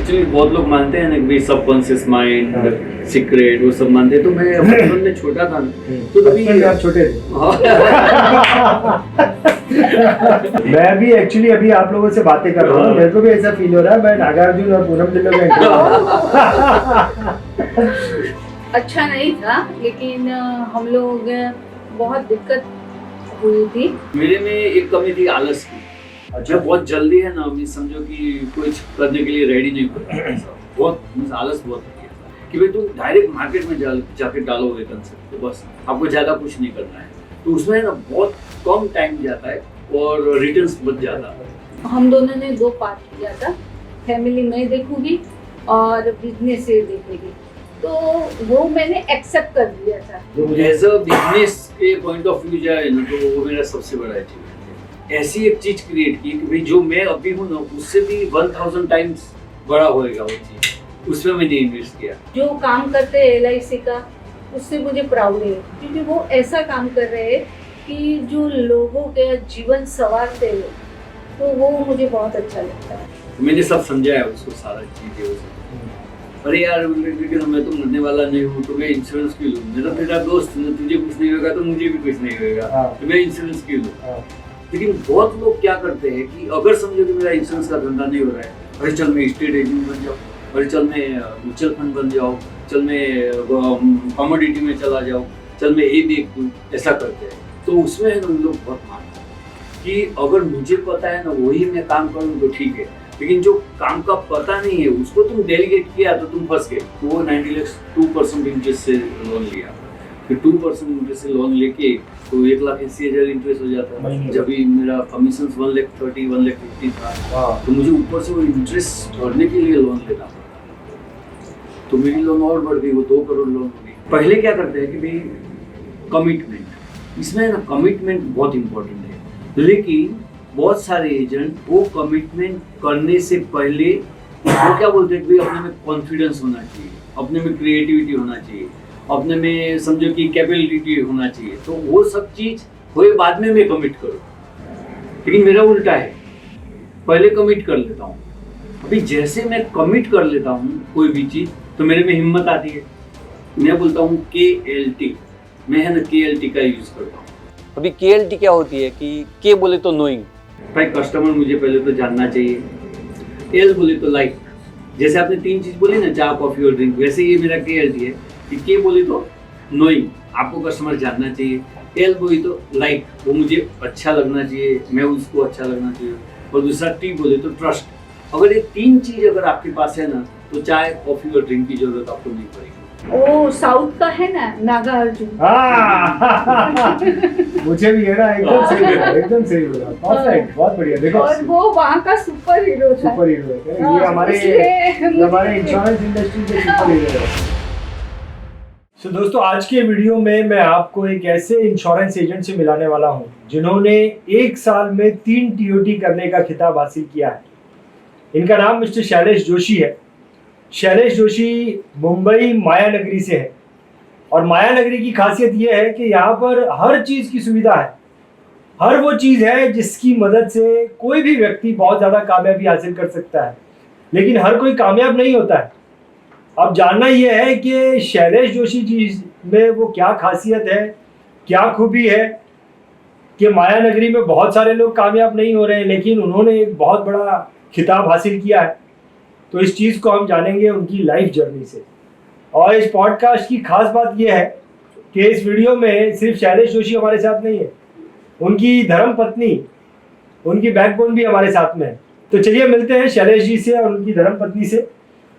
Actually बहुत लोग मानते हैं ना कि सबकॉन्शियस माइंड, सीक्रेट, वो सब मानते हैं। तो मैं बचपन में छोटा था ना, तो तभी आप छोटे थे। मैं भी एक्चुअली अभी आप लोगों से बातें कर रहा हूँ, मेरे को भी ऐसा फील हो रहा है मैं नागार्जुन और पूनम ढिल्लों का अच्छा नहीं था, लेकिन हम लोग बहुत दिक्कत हुई थी। मेरे में एक कमी थी आलस की। अच्छा, बहुत जल्दी है ना, मैं समझो कि कुछ करने के लिए रेडी नहीं होता, बहुत आलस बहुत है कि भाई तुम डायरेक्ट मार्केट में जाके डालोगे कंसेप्ट, तो बस आपको ज़्यादा कुछ नहीं करना है। तो उसमें ना बहुत कम टाइम जाता है और रिटर्न्स बच जाता है। हम दोनों ने 2 पार्ट किया था, फैमिली मैं देखूंगी और बिजनेस से देखेगी, तो वो मैंने एक्सेप्ट कर लिया था। एज अ बिजनेस के पॉइंट ऑफ व्यू जाए ना, तो वो मेरा सबसे बड़ा अचीवमेंट है। ऐसी एक चीज क्रिएट की कि भाई जो मैं अभी हूँ ना, उससे भी 1000 टाइम्स बड़ा होएगा वो चीज, उसमें मैंने इन्वेस्ट किया। जो काम करते हैं LIC का, उससे मुझे प्राउड है, क्योंकि वो ऐसा काम कर रहे हैं कि जो लोगों के जीवन संवारते हैं, तो वो मुझे बहुत अच्छा लगता है। मैंने सब समझाया उसको, सारा चीजें उसे। अरे यार, मैं तो मरने वाला नहीं हूँ, तो मैं इंश्योरेंस क्यों लूँ? मेरा मेरा दोस्त, तुझे कुछ नहीं होगा तो मुझे भी कुछ नहीं होगा, तो मैं इंश्योरेंस क्यों लूँ? लेकिन बहुत लोग क्या करते हैं कि अगर समझो कि मेरा इंश्योरेंस का धंधा नहीं हो रहा है, अरे चल मैं स्टेट एजेंट बन जाऊँ, अरे चल मैं म्यूचुअल फंड बन जाऊँ, चल मैं कमोडिटी में चला जाऊँ, चल मैं ये देख दूँ, ऐसा करते हैं। तो उसमें है ना, लोग बहुत मानते हैं कि अगर मुझे पता है ना, वही मैं काम करूँ तो ठीक है, लेकिन जो काम का पता नहीं है उसको तुम डेलीगेट किया तो तुम फंस गए। तो वो 90 लाख 2% इंटरेस्ट से लोन लिया, फिर 2% इंटरेस्ट से लोन लेके तो 1,80,000 इंटरेस्ट हो जाता है। जब भी मेरा कमीशन 1,30,000 1,50,000 था, तो मुझे ऊपर से वो इंटरेस्ट भरने के लिए लोन लेना पड़ा, तो मेरी लोन और बढ़ गई, वो 2 करोड़ लोन हो गई। पहले क्या करते हैं कि भाई कमिटमेंट, इसमें ना कमिटमेंट बहुत इंपॉर्टेंट है, लेकिन बहुत सारे एजेंट वो कमिटमेंट करने से पहले वो क्या बोलते हैं कि भाई अपने में कॉन्फिडेंस होना चाहिए, अपने में क्रिएटिविटी होना चाहिए, अपने में समझो कि कैपेबिलिटी होना चाहिए, तो वो सब चीज हुए बाद में मैं कमिट करूँ। लेकिन मेरा उल्टा है, पहले कमिट कर लेता हूँ। अभी जैसे मैं कमिट कर लेता हूँ कोई भी चीज, तो मेरे में हिम्मत आती है, मैं बोलता हूँ KLT, मैं है ना KLT का यूज करता हूँ। अभी KLT क्या होती है कि के बोले तो नोइंग, भाई कस्टमर मुझे पहले तो जानना चाहिए, एल बोले तो लाइक, जैसे आपने 3 चीज बोली ना, चाय कॉफी और ड्रिंक, वैसे ये मेरा KLT है कि के बोले तो नोइंग, आपको कस्टमर जानना चाहिए, एल बोले तो लाइक, वो मुझे अच्छा लगना चाहिए, मैं उसको अच्छा लगना चाहिए, और दूसरा टी बोले तो ट्रस्ट। अगर ये 3 चीज अगर आपके पास है ना, तो चाय कॉफी और ड्रिंक की जरूरत आपको नहीं पड़ेगी। ओ साउथ का है ना, नागार्जुन। मुझे भी है ना, एकदम सही बोला, एकदम सही बोला, परफेक्ट, बहुत बढ़िया। देखो, और वो वहाँ का सुपर हीरो था। सुपर हीरो है ये, हमारे इंश्योरेंस इंडस्ट्री के सुपर हीरो है। सो दोस्तों, आज के वीडियो में मैं आपको एक ऐसे इंश्योरेंस एजेंट से मिलाने वाला हूँ जिन्होंने 1 साल में 3 TOT करने का खिताब हासिल किया है। इनका नाम मिस्टर शैलेश जोशी है। शैलेश जोशी मुंबई माया नगरी से है, और माया नगरी की खासियत यह है कि यहाँ पर हर चीज़ की सुविधा है। हर वो चीज़ है जिसकी मदद से कोई भी व्यक्ति बहुत ज़्यादा कामयाबी हासिल कर सकता है, लेकिन हर कोई कामयाब नहीं होता है। अब जानना यह है कि शैलेश जोशी जी में वो क्या खासियत है, क्या खूबी है कि माया नगरी में बहुत सारे लोग कामयाब नहीं हो रहे हैं, लेकिन उन्होंने एक बहुत बड़ा खिताब हासिल किया है। तो इस चीज़ को हम जानेंगे उनकी लाइफ जर्नी से। और इस पॉडकास्ट की खास बात यह है कि इस वीडियो में सिर्फ शैलेश जोशी हमारे साथ नहीं है, उनकी धर्मपत्नी, उनकी बैकबोन भी हमारे साथ में है। तो चलिए मिलते हैं शैलेश जी से और उनकी धर्मपत्नी से,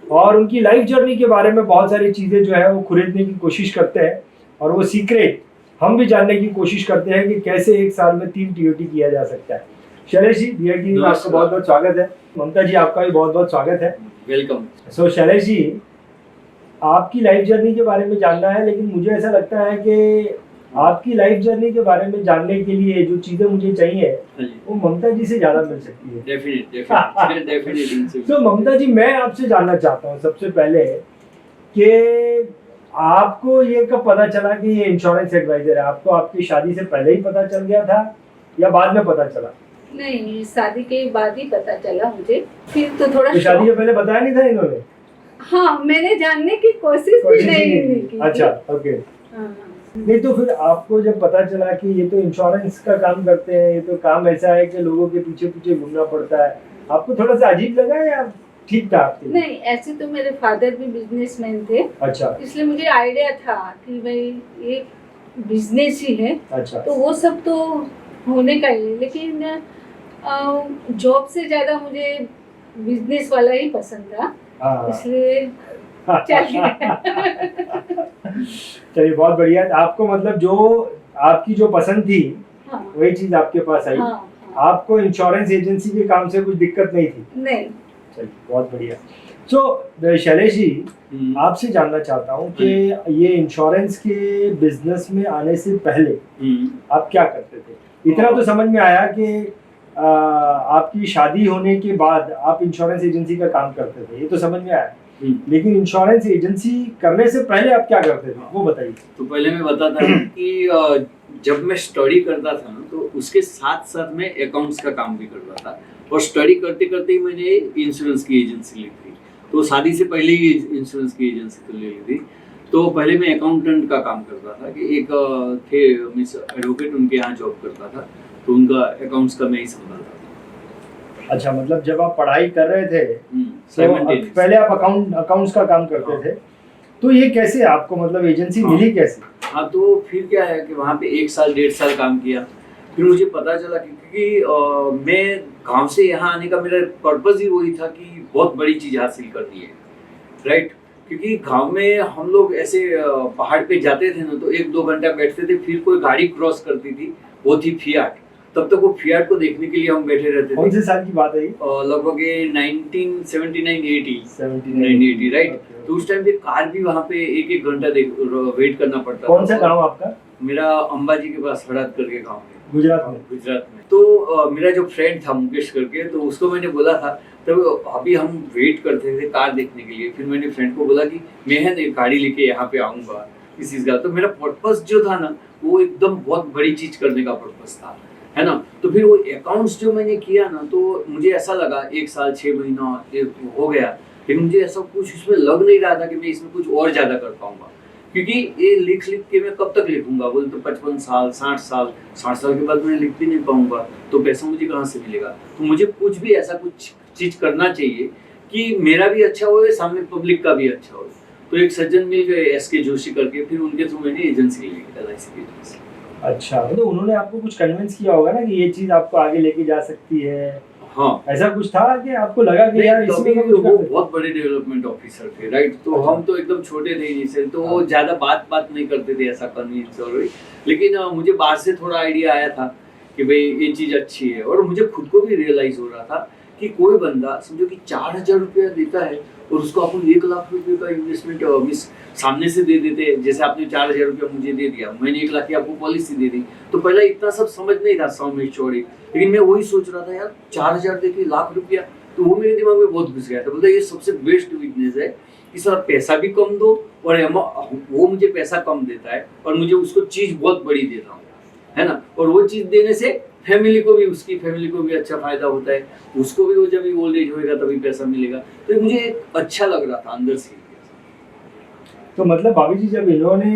और उनकी लाइफ जर्नी के बारे में बहुत सारी चीज़ें जो है वो खुरीदने की कोशिश करते हैं, और वो सीक्रेट हम भी जानने की कोशिश करते हैं कि कैसे 1 साल में 3 TOT किया जा सकता है। शैलेश जी, DIR टीवी में आपका बहुत बहुत स्वागत है। ममता जी, आपका भी बहुत बहुत स्वागत है। वेलकम। सो शैलेश जी, आपकी लाइफ जर्नी के बारे में जानना है, लेकिन मुझे ऐसा लगता है कि आपकी लाइफ जर्नी के बारे में जानने के लिए जो चीज़ें मुझे चाहिए वो ममता जी से ज़्यादा मिल सकती है। डेफिनेटली। तो ममता जी, मैं आपसे जानना चाहता हूँ सबसे पहले कि आपको ये कब पता चला कि ये इंश्योरेंस एडवाइजर है? आपको आपकी शादी से पहले ही पता चल गया था या बाद में पता चला? नहीं, शादी के बाद ही पता चला मुझे, फिर तो थोड़ा तो शादी के पहले बताया नहीं था इन्होंने? हाँ, मैंने जानने की कोशिश भी नहीं की। अच्छा, ओके। हाँ। नहीं तो फिर आपको जब पता चला कि ये तो इंश्योरेंस का काम करते हैं, ये तो काम ऐसा है कि लोगों के पीछे पीछे घूमना पड़ता है, आपको थोड़ा सा अजीब लगा या ठीक था आपके लिए? नहीं, ऐसे तो मेरे फादर भी बिजनेसमैन थे, अच्छा इसलिए मुझे आइडिया था कि भाई ये बिजनेस ही है, अच्छा। तो वो सब तो होने का ही है, लेकिन जॉब से ज़्यादा मुझे बिजनेस वाला ही पसंद था, हाँ। इसलिए चलिए। चलिए बहुत बढ़िया। आपको मतलब जो आपकी जो पसंद थी हाँ, वही चीज आपके पास आई। हाँ, हाँ, आपको इंश्योरेंस एजेंसी के काम से कुछ दिक्कत नहीं थी? नहीं। चलिए बहुत बढ़िया। सो शैलेश जी, आपसे जानना चाहता हूँ कि ये इंश्योरेंस के बिजनेस में आने से पहले आप क्या करते थे? इतना तो समझ में आया कि आपकी शादी होने के बाद आप इंश्योरेंस एजेंसी का काम करते थे, ये तो समझ में आया, लेकिन इंश्योरेंस एजेंसी करने से पहले आप क्या करते थे वो बताइए। तो पहले मैं बताता हूँ कि जब मैं स्टडी करता था ना, तो उसके साथ साथ मैं अकाउंट्स का काम भी करता था, और स्टडी करते करते ही मैंने इंश्योरेंस की एजेंसी ली थी। तो शादी से पहले ही इंश्योरेंस की एजेंसी तो ले ली थी। तो पहले मैं अकाउंटेंट का काम करता था, कि एक थे मिस एडवोकेट, उनके यहाँ जॉब करता था, तो उनका अकाउंट्स का मैं ही संभालता था। अच्छा, मतलब जब आप पढ़ाई कर रहे थे तो simultaneous। पहले आप अकाउंट्स का काम करते थे, तो ये कैसे आपको मतलब एजेंसी मिली कैसे? हाँ, तो फिर क्या है कि वहाँ पे 1 साल 1.5 साल काम किया, फिर मुझे पता चला कि क्योंकि मैं गांव से यहाँ आने का मेरा पर्पज़ ही वही था कि बहुत बड़ी चीज़ हासिल करनी है, राइट। क्योंकि गांव में हम लोग ऐसे पहाड़ पे जाते थे ना, तो 1-2 घंटा बैठते थे, फिर कोई गाड़ी क्रॉस करती थी, वो थी फियाट। तब तक वो फियाट को देखने के लिए हम बैठे रहते थे। कौन से साल की बात है ये? लगभग 1979-80 राइट। तो उस टाइम पे कार भी वहाँ पे 1-1 घंटा वेट करना पड़ता था। कौन सा गांव आपका? मेरा अंबाजी के पास हड़ात करके गांव है, गुजरात में। गुजरात में। तो मेरा जो फ्रेंड था मुकेश करके, तो उसको मैंने बोला था, तब अभी हम वेट करते थे कार देखने के लिए, फिर मैंने फ्रेंड को बोला कि मैं है ना गाड़ी लेके यहाँ पे आऊँगा इस चीज़ का। तो मेरा पर्पस जो था ना, वो एकदम बहुत बड़ी चीज़ करने का पर्पस था, है ना। तो फिर वो अकाउंट्स जो मैंने किया ना, तो मुझे ऐसा लगा 1 साल 6 महीना हो गया, लेकिन मुझे ऐसा कुछ इसमें लग नहीं रहा था कि मैं इसमें कुछ और ज़्यादा कर पाऊंगा, क्योंकि ये लिख के मैं कब तक लिखूंगा, बोले तो 55 साल 60 साल के बाद मैं लिख भी नहीं पाऊंगा, तो पैसा मुझे कहाँ से मिलेगा। तो मुझे कुछ भी ऐसा कुछ चीज़ करना चाहिए कि मेरा भी अच्छा हो, सामने पब्लिक का भी अच्छा हो। तो एक सज्जन मिल गए SK जोशी करके, फिर उनके थ्रू मैंने एजेंसी ली, LIC की एजेंसी। अच्छा, तो उन्होंने आपको कुछ कन्विंस किया होगा ना कि ये चीज आपको आगे लेके जा सकती है? हाँ, ऐसा कुछ था कि आपको लगा कि यार इसमें तो कुछ वो कर बहुत बड़े डेवलपमेंट ऑफिसर थे, राइट। तो अच्छा। हम तो एकदम छोटे थे इनिशियल, तो वो हाँ। ज्यादा बात नहीं करते थे ऐसा कन्विंस और लेकिन मुझे बाहर से थोड़ा आइडिया आया था कि भाई ये चीज अच्छी है, और मुझे खुद को भी रियलाइज हो रहा था कि कोई बंदा समझो कि 4,000 रुपया देता है, और उसको अपन 1 लाख रुपए का इन्वेस्टमेंट सामने से दे देते। जैसे आपने 4,000 रुपया मुझे दे दिया, मैंने 1 लाख की आपको पॉलिसी दे दी, तो पहले इतना सब समझ नहीं था सम चौड़ी, लेकिन मैं वही सोच रहा था यार 4,000 देके 1 लाख रुपया, तो वो मेरे दिमाग में बहुत घुस गया था। बोलते ये सबसे बेस्ट बिजनेस है कि सर पैसा भी कम दो, और वो मुझे पैसा कम देता है, और मुझे उसको चीज़ बहुत बड़ी दे रहा हूँ, है ना। और वो चीज़ देने से फैमिली को भी, उसकी फैमिली को भी अच्छा फायदा होता है, उसको भी वो जब भी ओल्ड एज होएगा तभी पैसा मिलेगा। तो मुझे एक अच्छा लग रहा था अंदर से। तो मतलब भाभी जी जब इन्होंने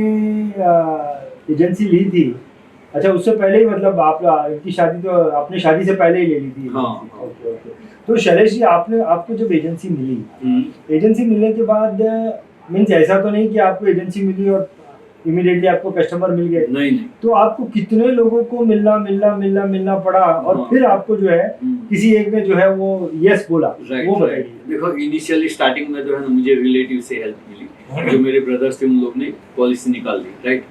एजेंसी ली थी, अच्छा उससे पहले ही मतलब आप इनकी शादी तो आपने शादी से पहले ही ले ली थी? हाँ। Okay okay. तो शैलेश जी आपको जब एजेंसी मिली, एजेंसी मिलने के बाद मीन्स ऐसा तो नहीं कि आपको एजेंसी मिली और इमीडिएटली आपको कस्टमर मिल गए? नहीं। तो आपको कितने लोगों को मिलना पड़ा, और हाँ। फिर आपको जो है किसी एक ने जो है वो यस बोला, वो बताइए। देखो इनिशियली स्टार्टिंग में जो है ना, मुझे रिलेटिव से हेल्प मिली, जो मेरे ब्रदर्स थे उन लोग ने पॉलिसी निकाल दी, राइट।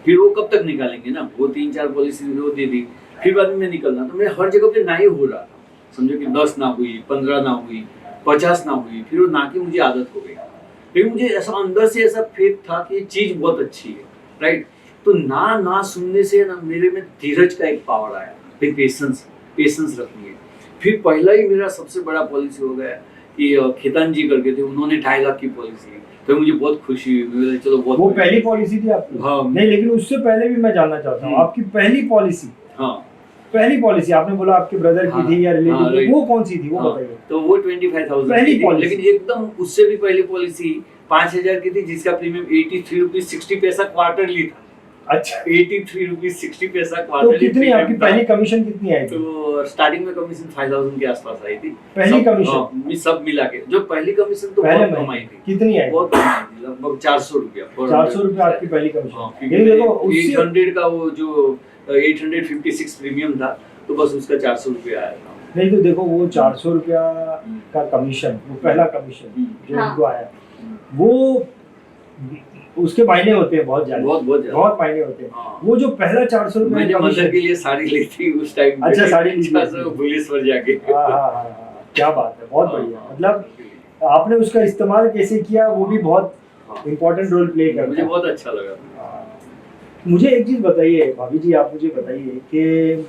फिर वो कब तक निकालेंगे ना, वो 3-4 पॉलिसी वो दे दी, फिर बाद में निकलना। तो मैं हर जगह पे ना ही हो रहा था, समझो कि 10 ना हुई, 15 ना हुई, 50 ना हुई, फिर वो ना की मुझे आदत हो गई। लेकिन मुझे ऐसा अंदर से ऐसा फेथ था कि ये चीज़ बहुत अच्छी है, राइट। तो ना सुनने से ना मेरे में धीरज का एक पावर आया, फिर पेशेंस रखनी है। फिर पहला ही मेरा सबसे बड़ा पॉलिसी हो गया कि खेतान जी करके थे, उन्होंने 2.5 लाख की पॉलिसी ली, तो मुझे बहुत खुशी हुई। चलो बहुत, वो पहली पॉलिसी थी आपकी? हाँ। नहीं, लेकिन उससे पहले भी मैं जानना चाहता हूँ आपकी पहली पॉलिसी। हाँ, पहली पॉलिसी आपने बोला आपके ब्रदर की थी या रिलेटिव की, right. वो कौन सी थी वो हाँ, बताइए। तो वो 25,000 पहली की थी, policy। लेकिन एकदम उससे भी पहली पॉलिसी 5,000 की थी, जिसका प्रीमियम 83 रुपीज 60 पैसा क्वार्टरली था। अच्छा, 83 रुपीज 60 पैसा तो क्वार्टरली। कितनी आपकी पहली कमीशन कितनी आई थी? तो स्टार्टिंग में कमीशन 5,000 के आसपास आई थी। पहली सब- कमीशन? हाँ, सब मिला के जो पहली कमीशन तो पहले बहुत महीने कम आई थी, कितनी आई? बहुत कम आई थी, लगभग 400 रुपया। 400 रुपया आपकी पहली हाँ, कमीशन। क्योंकि ये देखो उससे 800 का वो जो 856 प्रीमियम था, तो बस उसका 400 रुपया आया था। नहीं, तो देखो वो 400 रुपया का कमीशन, वो पहला कमीशन जो हाँ। उनको आया, वो उसके मायने होते हैं बहुत ज्यादा, बहुत ज्यादा। बहुत मायने होते हैं। हाँ। वो जो पहला 400 रुपया मैंने कमीशन, मदर के लिए साड़ी ली थी उस टाइम। अच्छा, साड़ी ली थी। पुलिस पर जाके। हाँ, क्या बात है, बहुत बढ़िया। हाँ, मतलब आपने उसका इस्तेमाल कैसे किया वो भी बहुत हाँ। इम्पोर्टेंट रोल प्ले करता मुझे है। बहुत अच्छा लगा। हाँ। मुझे एक चीज बताइए भाभी जी, आप मुझे बताइए कि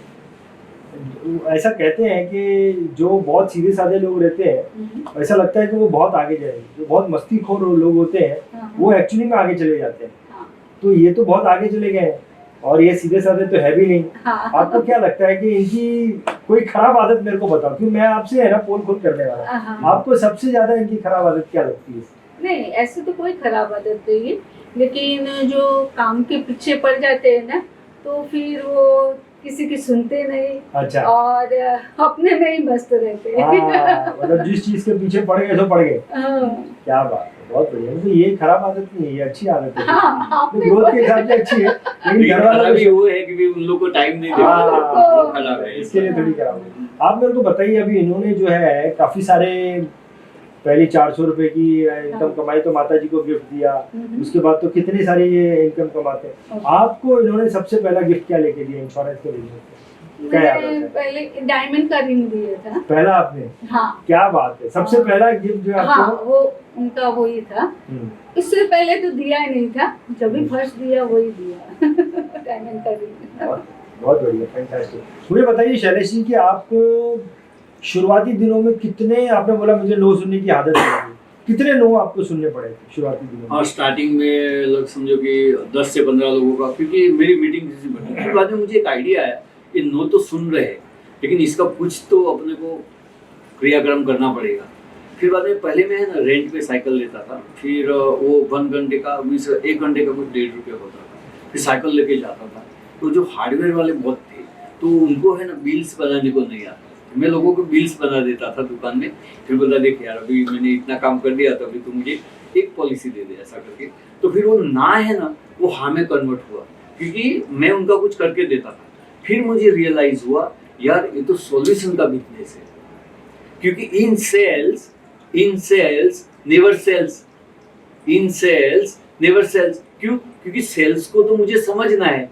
ऐसा कहते हैं कि जो बहुत सीधे साधे लोग रहते हैं, ऐसा लगता है कि वो बहुत आगे जाएंगे, जो बहुत मस्तीखोर लोग होते हैं वो एक्चुअली में आगे चले जाते हैं। हाँ। तो ये तो बहुत आगे चले गए हैं और ये सीधे साधे तो है भी नहीं। हाँ। आपको क्या लगता है कि इनकी कोई खराब आदत मेरे को बताओ, क्योंकि मैं आपसे है ना पोल खोल करने वाला हूं। हाँ। आपको सबसे ज्यादा इनकी खराब आदत क्या लगती है? नहीं, ऐसे तो कोई खराब आदत नहीं है, लेकिन जो काम के पीछे पड़ जाते हैं ना, तो फिर वो किसी की सुनते नहीं अच्छा, और अपने में ही मस्त रहते हैं। हाँ, मतलब जिस चीज के पीछे पड़ गए तो पड़ गए। हाँ। क्या बात है, बहुत बढ़िया। तो ये खराब आदत नहीं है, ये अच्छी आदत है। हाँ, आपने ग्रोथ के हिसाब से अच्छी है, लेकिन लेकिन घर वालों खराबी को वो है कि भी उन लोग को टाइम नहीं दे हाँ, पाते, वो खराब है। इसके लिए थोड़ी खराब है। आप मेरे को बताइए, अभी इन्होंने जो है काफी सारे, पहले 400 रुपए की इनकम हाँ। कमाई तो माता जी को गिफ्ट दिया, हम्म। उसके बाद तो कितनी सारी ये इनकम कमाते हैं। ओके। आपको इन्होंने सबसे पहला गिफ्ट क्या लेके दिया इंश्योरेंस के बिजनेस? क्या याद मैंने आता है? पहले डायमंड का रिंग दिया था। पहला आपने? हाँ। क्या बात है, सबसे हाँ। पहला गिफ्ट जो हाँ, आपको? वो उनका वही था। हम्म, इससे पहले तो दिया ही नहीं था, जब भी फर्स्ट दिया वही दिया। डायमंड का रिंग। बहुत बहुत बढ़िया, फैंटास्टिक। मुझे बताइए शैलेश जी कि आपको शुरुआती दिनों में कितने, आपने बोला मुझे नो सुनने की आदत है, कितने नो आपको सुनने पड़े थे शुरुआती दिनों में? हाँ, स्टार्टिंग में लोग समझो कि 10 से 15 लोगों का, क्योंकि मेरी मीटिंग किसी बनी, फिर बाद में मुझे एक आइडिया आया कि नो तो सुन रहे हैं, लेकिन इसका कुछ तो अपने को क्रियाक्रम करना पड़ेगा। फिर बाद में पहले मैं है ना रेंट पे साइकिल लेता था, फिर वो 1 घंटे का 1 घंटे का कुछ 1.5 रुपया होता था, फिर साइकिल लेके जाता था। तो जो हार्डवेयर वाले बहुत थे, तो उनको है ना बिल्स बनाने को नहीं आता, मैं लोगों को बिल्स बना देता था दुकान में। फिर बोला देख यार, अभी मैंने इतना काम कर दिया था, अभी तो मुझे एक पॉलिसी दे दे, ऐसा करके। तो फिर वो ना है ना, वो हाँ में कन्वर्ट हुआ, क्योंकि मैं उनका कुछ करके देता था। फिर मुझे रियलाइज हुआ यार ये तो सॉल्यूशन का बिजनेस है, क्योंकि इन सेल्स नेवर सेल्स, इन सेल्स नेवर सेल्स। क्यों? क्योंकि सेल्स को तो मुझे समझना है।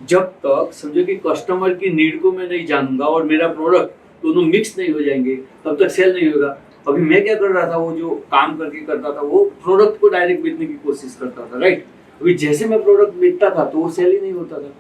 जब तक समझो कि कस्टमर की नीड को मैं नहीं जानूंगा और मेरा प्रोडक्ट दोनों मिक्स नहीं हो जाएंगे, तब तक सेल नहीं होगा। अभी मैं क्या कर रहा था, वो जो काम करके करता था, वो प्रोडक्ट को डायरेक्ट बेचने की कोशिश करता था, राइट। अभी जैसे मैं प्रोडक्ट बेचता था तो वो सेल ही नहीं होता था।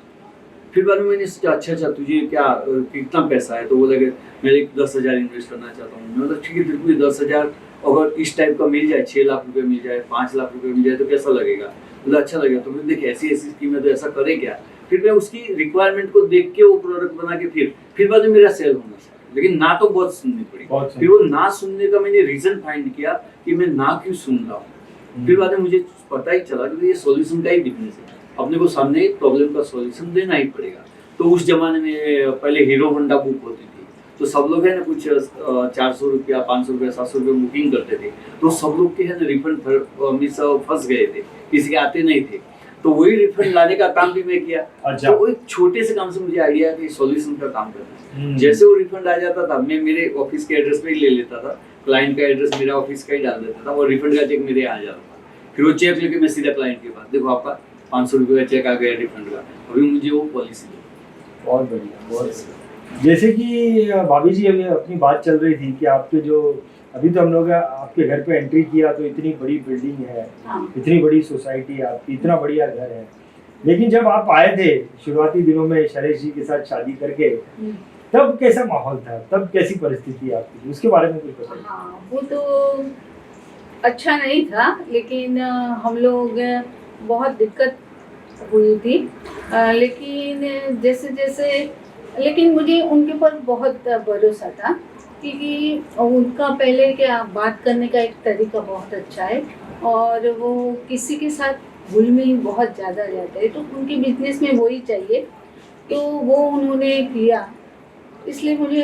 फिर बाद में मैंने सोचा अच्छा तुझे क्या कितना पैसा है, तो वो लगे मैं 10,000 इन्वेस्ट करना चाहता हूँ। मैं बोला ठीक है, तेरे को 10,000 अगर इस टाइप का मिल जाए, 6 लाख रुपए मिल जाए, 5 लाख रुपए मिल जाए तो कैसा लगेगा? बोला अच्छा लगेगा। तो मैं देख ऐसी स्कीम है तो ऐसा करे क्या। फिर मैं उसकी रिक्वायरमेंट को देख के वो प्रोडक्ट बना के फिर बाद में मेरा सेल होना स्टार्ट। लेकिन ना तो बहुत सुननी पड़ी। फिर वो ना सुनने का मैंने रीजन फाइंड किया कि मैं ना क्यों सुन रहा हूँ। फिर बाद में मुझे पता ही चला कि ये सॉल्यूशन का ही बिजनेस है, अपने को सामने प्रॉब्लम का सॉल्यूशन देना ही पड़ेगा। तो उस जमाने में पहले हीरो होंडा बुक होती थी, तो सब लोग है ना कुछ 400 रुपया 500 रुपया 700 रुपया बुकिंग करते थे। तो सब लोग के है ना रिफंड मिस फंस गए थे, किसी के आते नहीं थे। तो वही रिफंड लाने का काम भी मैं किया। अच्छा। तो वो एक छोटे से काम से मुझे आइडिया कि सॉल्यूशन का काम करना है। जैसे वो रिफंड आ जाता था, मैं मेरे ऑफिस के एड्रेस पे ही ले लेता था, क्लाइंट का एड्रेस मेरा ऑफिस का ही डाल देता था, और रिफंड का चेक मेरे आ जाता था। फिर वो चेक लेके मैं सीधा क्लाइंट के पास, देखो आपका 500 रुपये का चेक आ गया रिफंड का, अभी मुझे वो पॉलिसी दो। बहुत बढ़िया, बहुत बढ़िया। जैसे कि भाभी जी अभी अपनी बात चल रही थी कि आपके जो अभी तो हम लोग आपके घर पे एंट्री किया तो इतनी बड़ी बिल्डिंग है, इतनी बड़ी सोसाइटी है आपकी, इतना बढ़िया घर है। लेकिन जब आप आए थे शुरुआती दिनों में शैलेश जी के साथ शादी करके, तब कैसा माहौल था, तब कैसी परिस्थिति आपकी, उसके बारे में कुछ बताइए। हाँ, वो तो अच्छा नहीं था, लेकिन हम लोग बहुत दिक्कत हुई थी। लेकिन जैसे जैसे लेकिन मुझे उनके ऊपर बहुत भरोसा था, क्योंकि उनका पहले क्या बात करने का एक तरीका बहुत अच्छा है, और वो किसी के साथ घुल मिल बहुत ज़्यादा रहते हैं, तो उनके बिजनेस में वही चाहिए, तो वो उन्होंने किया, इसलिए मुझे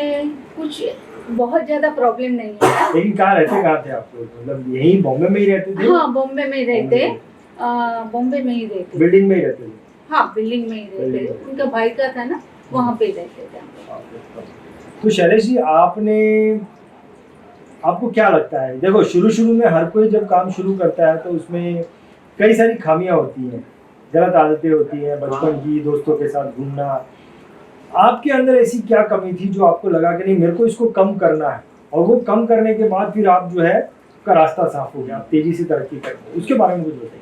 कुछ बहुत ज़्यादा प्रॉब्लम नहीं है। लेकिन कहाँ थे आप लोग? मतलब यही बॉम्बे में ही रहते थे? हाँ, बॉम्बे में ही रहते, बॉम्बे में ही रहते, बिल्डिंग में ही रहते थे? हाँ, बिल्डिंग में ही रहते, उनका भाई का था ना, वहाँ पे रहते थे। तो शैलेश जी, आपको क्या लगता है, देखो शुरू में हर कोई जब काम शुरू करता है तो उसमें कई सारी खामियां होती हैं, गलत आदतें होती हैं, बचपन की, दोस्तों के साथ घूमना। आपके अंदर ऐसी क्या कमी थी जो आपको लगा कि नहीं मेरे को इसको कम करना है, और वो कम करने के बाद फिर आप जो है का रास्ता साफ हो गया, आप तेजी से तरक्की करते, उसके बारे में कुछ बताइए।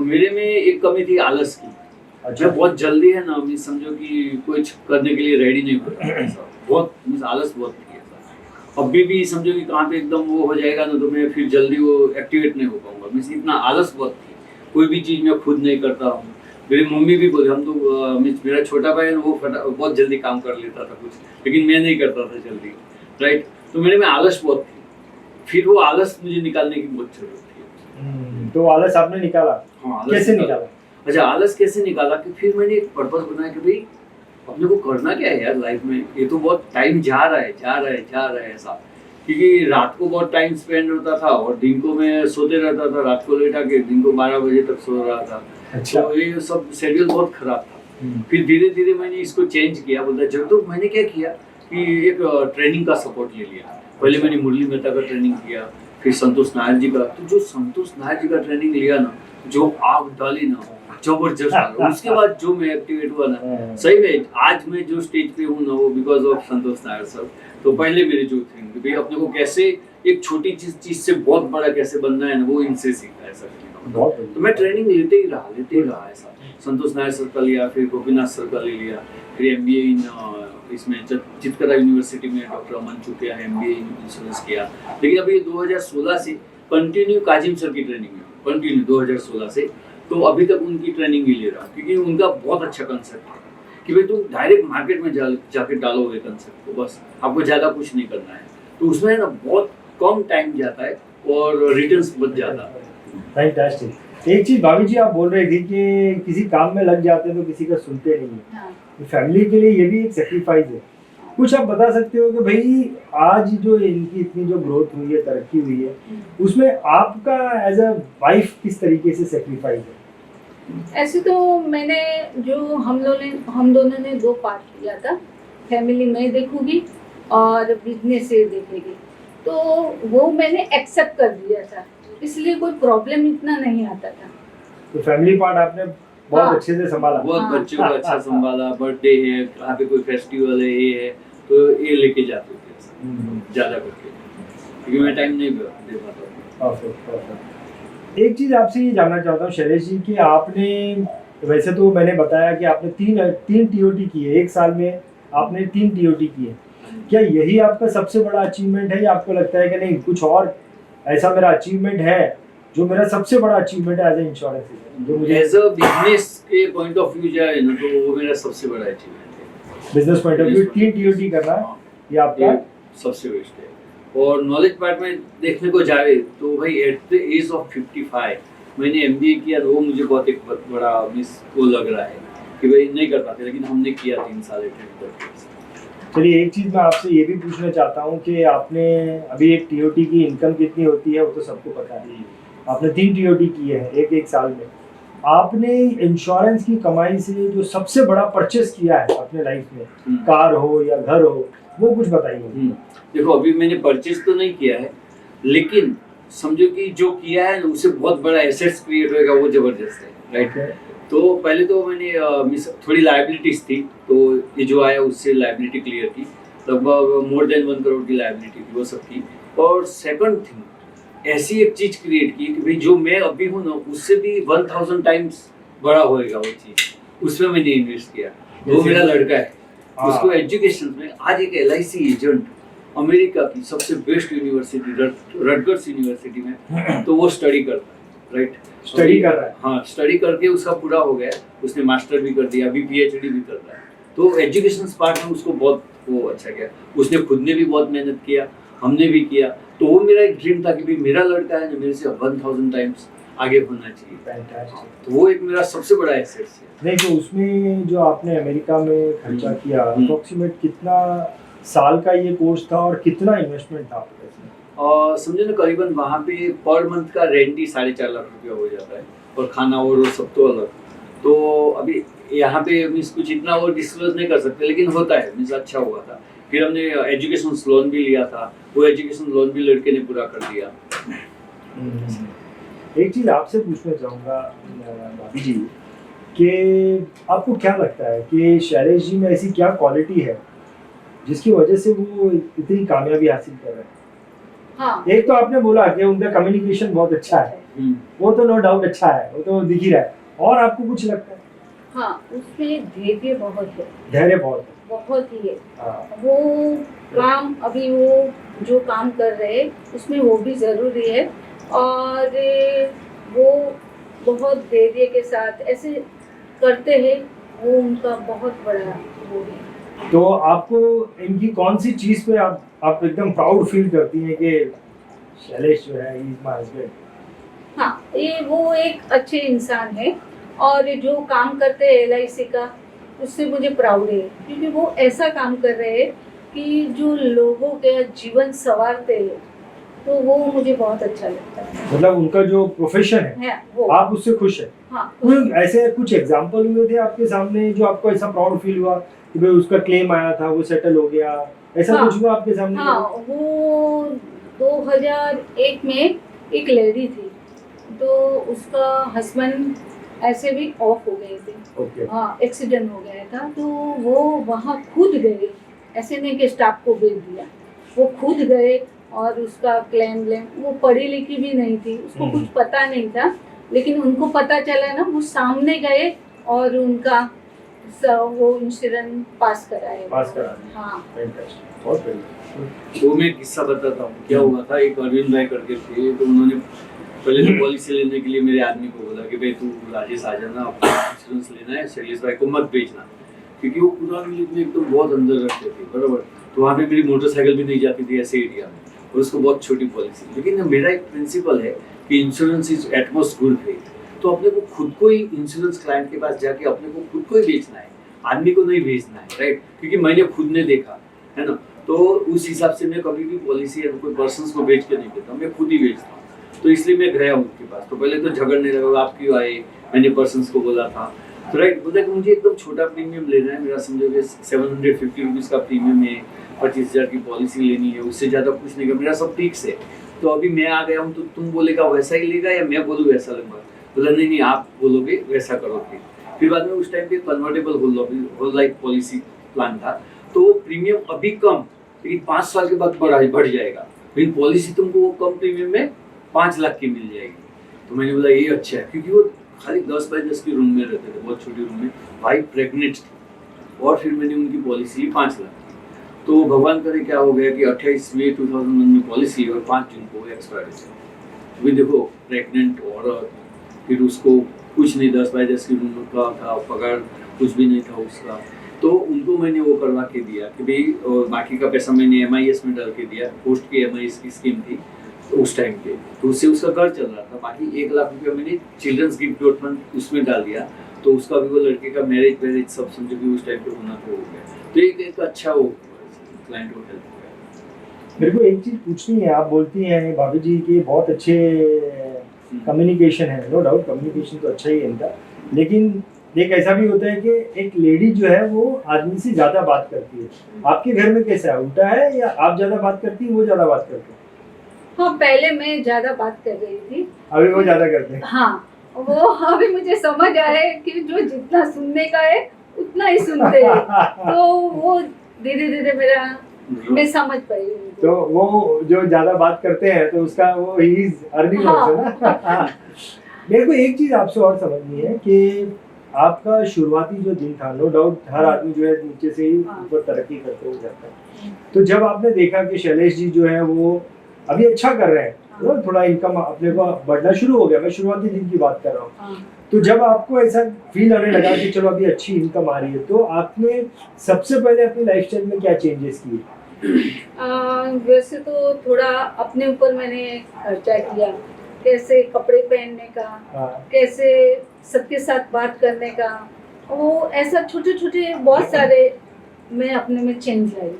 मेरे में एक कमी थी आलस की। अच्छा। मैं बहुत जल्दी है ना, मैं समझो कि कुछ करने के लिए रेडी नहीं होता, बहुत आलस बहुत किया था। अभी भी समझो कि कहाँ पे एकदम वो हो जाएगा ना, तो मैं फिर जल्दी वो एक्टिवेट नहीं हो पाऊंगा। मैं इतना आलस बहुत थी, कोई भी चीज़ मैं खुद नहीं करता हूँ। मेरी मम्मी भी बोले, हम तो मेरा छोटा भाई है वो बहुत जल्दी काम कर लेता था कुछ, लेकिन मैं नहीं करता था जल्दी, राइट। तो मेरे में आलस बहुत थी, फिर वो आलस मुझे निकालने की बहुत जरूरत थी। तो आलस आपने निकाला? हाँ, कैसे निकाला? अच्छा, आलस कैसे निकाला कि फिर मैंने एक पर्पस बनाया कि भाई अपने को करना क्या है यार लाइफ में, ये तो बहुत टाइम जा रहा है ऐसा। क्योंकि रात को बहुत टाइम स्पेंड होता था और दिन को मैं सोते रहता था, रात को लेट आके दिन को 12 बजे तक सो रहा था। अच्छा। तो ये सब शेड्यूल बहुत खराब था। फिर धीरे धीरे मैंने इसको चेंज किया। बोलता जब तो मैंने क्या किया कि एक ट्रेनिंग का सपोर्ट ले लिया। पहले मैंने मुरली मेहता का ट्रेनिंग किया, फिर संतोष नायर जी का। तो जो संतोष नायर जी का ट्रेनिंग लिया ना, जो आग डाली ना, जबरदस्त। उसके बाद जो मैं एक्टिवेट हुआ ना, सही में आज मैं जो स्टेज पे हूँ ना, वो because of Santosh Nair sir. तो पहले मेरे जो थे भाई अपने को कैसे एक छोटी चीज से बहुत बड़ा कैसे बनना है ना, वो इनसे सीखा है सर। तो मैं ट्रेनिंग लेते ही रहा ऐसा। संतोष नायर सर का लिया, फिर गोपीनाथ सर का ले लिया, फिर MBA इन इसमें चितकरा यूनिवर्सिटी में डॉक्टर अमन चुकिया है, MBA इंश्योरेंस किया। लेकिन अभी 2016 से कंटिन्यू काजिम सर की ट्रेनिंग में, कंटिन्यू 2016 से तो अभी तक उनकी ट्रेनिंग ही ले रहा हूँ। क्योंकि उनका बहुत अच्छा कंसेप्ट है कि भाई तुम डायरेक्ट मार्केट में जाके डालोगे कंसेप्ट को, बस आपको ज़्यादा कुछ नहीं करना है। तो उसमें ना बहुत कम टाइम जाता है और रिटर्न्स बहुत ज़्यादा है। फैंटास्टिक। एक चीज भाभी जी आप बोल रहे थे कि किसी काम में लग जाते हैं तो किसी का सुनते नहीं है। हाँ। फैमिली के लिए ये भी एक सेक्रीफाइस है। कुछ आप बता सकते हो कि भाई आज जो इनकी इतनी जो ग्रोथ हुई है, तरक्की हुई है, उसमें आपका एज अ वाइफ किस तरीके से सेक्रीफाइस है? ऐसे तो मैंने जो हम दोनों ने 2 पार्ट किया था, फैमिली मैं देखूंगी और बिजनेस से देखेगी, तो वो मैंने एक्सेप्ट कर दिया था, इसलिए कोई प्रॉब्लम इतना नहीं आता था। तो फैमिली पार्ट आपने बहुत अच्छे से संभाला। बहुत बच्चों को अच्छा संभाला। बर्थडे है, कहाँ पे कोई फेस्टिवल है, ये है तो ये लेके जाते थे ज़्यादा करके, क्योंकि मैं टाइम नहीं दे पाता। एक चीज़ आपसे ये जानना चाहता हूँ शैलेश जी कि आपने, वैसे तो मैंने बताया कि आपने तीन TOT किए, एक साल में आपने 3 TOT किए। क्या यही आपका सबसे बड़ा अचीवमेंट है या आपको लगता है कि नहीं कुछ और ऐसा मेरा अचीवमेंट है जो मेरा सबसे बड़ा अचीवमेंट है एज ए इंश्योरेंस एजेंट, जो मुझे एज अ बिजनेस के पॉइंट ऑफ व्यू जाए ना, तो वो मेरा सबसे बड़ा अचीवमेंट है। Business point of view 3 TOT करना ये आपका सबसे बेस्ट है। और नॉलेज पार्ट में देखने को जाए तो भाई एट द एज ऑफ 55 मैंने MBA किया, तो वो मुझे बहुत एक बड़ा मिस वो लग रहा है कि भाई नहीं कर पाते, लेकिन हमने किया 3 साल अटेंड करके। चलिए एक चीज़ मैं आपसे ये भी पूछना चाहता हूँ कि आपने अभी एक TOT की इनकम कितनी होती है वो तो सबको पता है, आपने 3 TOT किए हैं एक साल में। आपने इंश्योरेंस की कमाई से जो सबसे बड़ा परचेस किया है अपने लाइफ में, कार हो या घर हो, वो कुछ बताइए। देखो अभी मैंने परचेस तो नहीं किया है, लेकिन समझो कि जो किया है ना उससे बहुत बड़ा एसेट्स क्रिएट होएगा, वो जबरदस्त है, राइट। तो पहले तो मैंने थोड़ी लायबिलिटीज थी, तो ये जो आया उससे लायबिलिटी क्लियर की, लगभग मोर देन 1 करोड़ की लायबिलिटी थी, वो सब की। और सेकंड थिंग ऐसी एक चीज क्रिएट की कि भाई जो मैं अभी हूँ ना उससे भी 1000 टाइम्स बड़ा होएगा वो चीज, उसमें मैंने इन्वेस्ट किया। वो मेरा लड़का है, उसको एजुकेशन में आज एक LIC एजेंट अमेरिका की सबसे बेस्ट यूनिवर्सिटी रटगर्स यूनिवर्सिटी में, तो वो स्टडी करता है, राइट। स्टडी कर रहा है, हाँ स्टडी करके उसका पूरा हो गया, उसने मास्टर भी कर दिया, अभी PhD भी कर रहा है। तो एजुकेशन पार्ट में उसको बहुत वो अच्छा किया। उसने खुद ने भी बहुत मेहनत किया, हमने भी किया। तो वो मेरा एक ड्रीम था कि भाई मेरा लड़का है ना मेरे से 1000 टाइम्स आगे होना चाहिए। फैंटास्टिक। तो वो एक मेरा सबसे बड़ा एसेट है। नहीं तो उसमें जो आपने अमेरिका में खर्चा किया, अप्रोक्सीमेट कितना साल का ये कोर्स था और कितना इन्वेस्टमेंट था आपके इसमें? और समझे ना करीबन वहाँ पे पर मंथ का रेंट ही 4.5 लाख रुपया हो जाता है, और खाना और सब तो अलग। तो अभी यहाँ पे मीन्स कुछ इतना और डिस्क्लोज नहीं कर सकते, लेकिन होता है, मीन्स अच्छा हुआ था। फिर हमने एजुकेशन लोन भी लिया था, वो एजुकेशन लोन भी लड़के ने पूरा कर दिया। एक चीज़ आपसे पूछना चाहूँगा भाभी जी कि आपको क्या लगता है कि शैलेश जी में ऐसी क्या क्वालिटी है जिसकी वजह से वो इतनी कामयाबी हासिल कर रहे हैं? हाँ, एक तो आपने बोला कि उनका कम्युनिकेशन बहुत अच्छा है, वो तो नो डाउट अच्छा है, वो तो दिख ही रहा है। और आपको कुछ लगता है? हाँ, उसमें धैर्य बहुत है, धैर्य बहुत है। बहुत ही है। हाँ। वो काम अभी वो जो काम कर रहे हैं उसमें वो भी ज़रूरी है, और वो बहुत धैर्य के साथ ऐसे करते हैं, वो उनका बहुत बड़ा वो है। तो आपको इनकी कौन सी चीज़ पे आप एकदम प्राउड फील करती हैं कि शैलेश जो है इज माय हस्बैंड? हाँ, ये वो एक अच्छे इंसान है, और जो काम करते हैं LIC का, उससे मुझे प्राउड है, क्योंकि वो ऐसा काम कर रहे हैं कि जो लोगों के जीवन संवारते हैं, तो वो मुझे बहुत अच्छा लगता है। मतलब उनका जो प्रोफेशन है वो आप उससे खुश है? हाँ, कोई ऐसे कुछ एग्जांपल हुए थे आपके सामने जो आपको ऐसा प्राउड फील हुआ कि भाई उसका क्लेम आया था, वो सेटल हो गया, ऐसा हाँ, कुछ हुआ आपके सामने? हाँ, वो 2001 में एक लेडी थी, तो उसका हस्बैंड ऐसे भी ऑफ हो गए थे। ओके। हाँ, एक्सीडेंट हो गया था, तो वो वहाँ खुद गए, ऐसे नहीं कि स्टाफ को भेज दिया, वो खुद गए, और उसका क्लेम वो पढ़ी लिखी भी नहीं थी, उसको कुछ पता नहीं था, लेकिन उनको पता चला ना, वो सामने गए और उनका वो इंश्योरेंस पास कराया। हाँ, बहुत बढ़िया। वो मैं किस्सा बताता हूँ क्या हुआ था। एक अरविंद भाई करके थे, तो उन्होंने पहले तो पॉलिसी लेने के लिए मेरे आदमी को बोला कि भाई तू राजेश आ जाना, अपना इंश्योरेंस लेना है, शैलेश भाई को मत भेजना, क्योंकि वो पूरा में एकदम बहुत अंदर रखते थे, बराबर। तो वहाँ पे मेरी मोटरसाइकिल भी नहीं जाती थी ऐसे एरिया में, और उसको बहुत छोटी पॉलिसी। लेकिन मेरा एक प्रिंसिपल है कि insurance is utmost good faith. तो अपने को खुद को ही इंश्योरेंस क्लाइंट के पास जाके अपने को खुद को ही बेचना है, आदमी को नहीं भेजना है, राइट? क्योंकि मैंने खुद ने देखा है ना, तो उस हिसाब से मैं कभी भी पॉलिसी या कोई पर्सन को बेच के नहीं देता, मैं खुद ही बेचता हूँ। तो इसलिए मैं गया उनके पास, तो पहले तो झगड़ने लगा, आप क्यों आए, मैंने पर्सन को बोला था, तो राइट बोला कि मुझे एकदम छोटा प्रीमियम लेना है, मेरा समझो कि 750 रुपीज़ का प्रीमियम है, 25,000 की पॉलिसी लेनी है, उससे ज़्यादा कुछ नहीं, मेरा सब फिक्स है। तो अभी मैं आ गया हूँ, तो तुम बोलेगा वैसा ही लेगा या मैं बोलूँ वैसा लूँगा? बोला नहीं, आप बोलोगे वैसा करोगे। फिर बाद में उस टाइम पे convertible whole life policy plan था, तो प्रीमियम अभी कम, लेकिन 5 साल के बाद बढ़ जाएगा, लेकिन पॉलिसी तुमको वो कम प्रीमियम में 5 लाख की मिल जाएगी। तो मैंने बोला ये अच्छा है, क्योंकि वो खाली 10 बाय 10 की रूम में रहते थे, बहुत छोटी रूम में, वाइफ प्रेग्नेंट थी, और फिर मैंने उनकी पॉलिसी 5 लाख की। तो भगवान करे क्या हो गया कि 28 मई 2001 में पॉलिसी और 5 जून को एक्सपायर है। अभी देखो प्रेग्नेंट औरत, फिर उसको कुछ नहीं, 10 बाय 10 की रूम का था, पगार कुछ भी नहीं था उसका, तो उनको मैंने वो करवा के दिया कि भाई, और बाकी का पैसा मैंने MIS में डाल के दिया, पोस्ट की MIS की स्कीम थी तो उस टाइम पे, तो उससे उसका घर चल रहा था। बाकी 1 लाख रुपया मैंने चिल्ड्रंस गिफ्ट फंड उसमें डाल दिया, तो उसका भी वो लड़के का मैरिज सब समझो कि उस टाइम पे होना तो हो गया। तो एक अच्छा वो क्लाइंट को हेल्प हो गया। मेरे को एक चीज़ पूछनी है, आप बोलती हैं भाभी जी कि बहुत अच्छे कम्युनिकेशन है, नो डाउट कम्युनिकेशन तो अच्छा ही है इनका, लेकिन एक ऐसा भी होता है कि एक लेडी जो है वो आदमी से ज़्यादा बात करती है। आपके घर में कैसा है, उल्टा है या आप ज़्यादा बात करती हैं, वो ज़्यादा बात करते हैं? हाँ, पहले मैं ज़्यादा बात कर रही थी, अभी वो ज़्यादा करते हैं? हाँ, वो अभी मुझे समझ आया है कि जो जितना सुनने का है उतना ही सुनते हैं, तो वो धीरे धीरे मैं समझ पाई उनको। तो वो जो ज़्यादा बात करते हैं तो उसका वो ही इज अर्निंग ऑल्सो ना। मेरे को एक चीज़ आपसे और समझनी है कि आपका शुरुआती जो दिन था, नो डाउट हर आदमी जो है नीचे से ही ऊपर तरक्की करते हुए जाता है, तो जब आपने देखा कि शैलेश जी जो है वो अभी अच्छा कर रहे हैं, तो थोड़ा इनकम अपने को बढ़ना शुरू हो गया, मैं शुरुआती दिन की बात कर रहा हूँ, तो जब आपको ऐसा फील होने लगा कि चलो अभी अच्छी इनकम आ रही है, तो आपने सबसे पहले अपनी लाइफस्टाइल में क्या चेंजेस किए? वैसे तो थोड़ा अपने ऊपर मैंने खर्चा किया, कैसे कपड़े पहनने का, कैसे सबके साथ बात करने का, वो ऐसा छोटे छोटे बहुत सारे मैं अपने में चेंज लाई।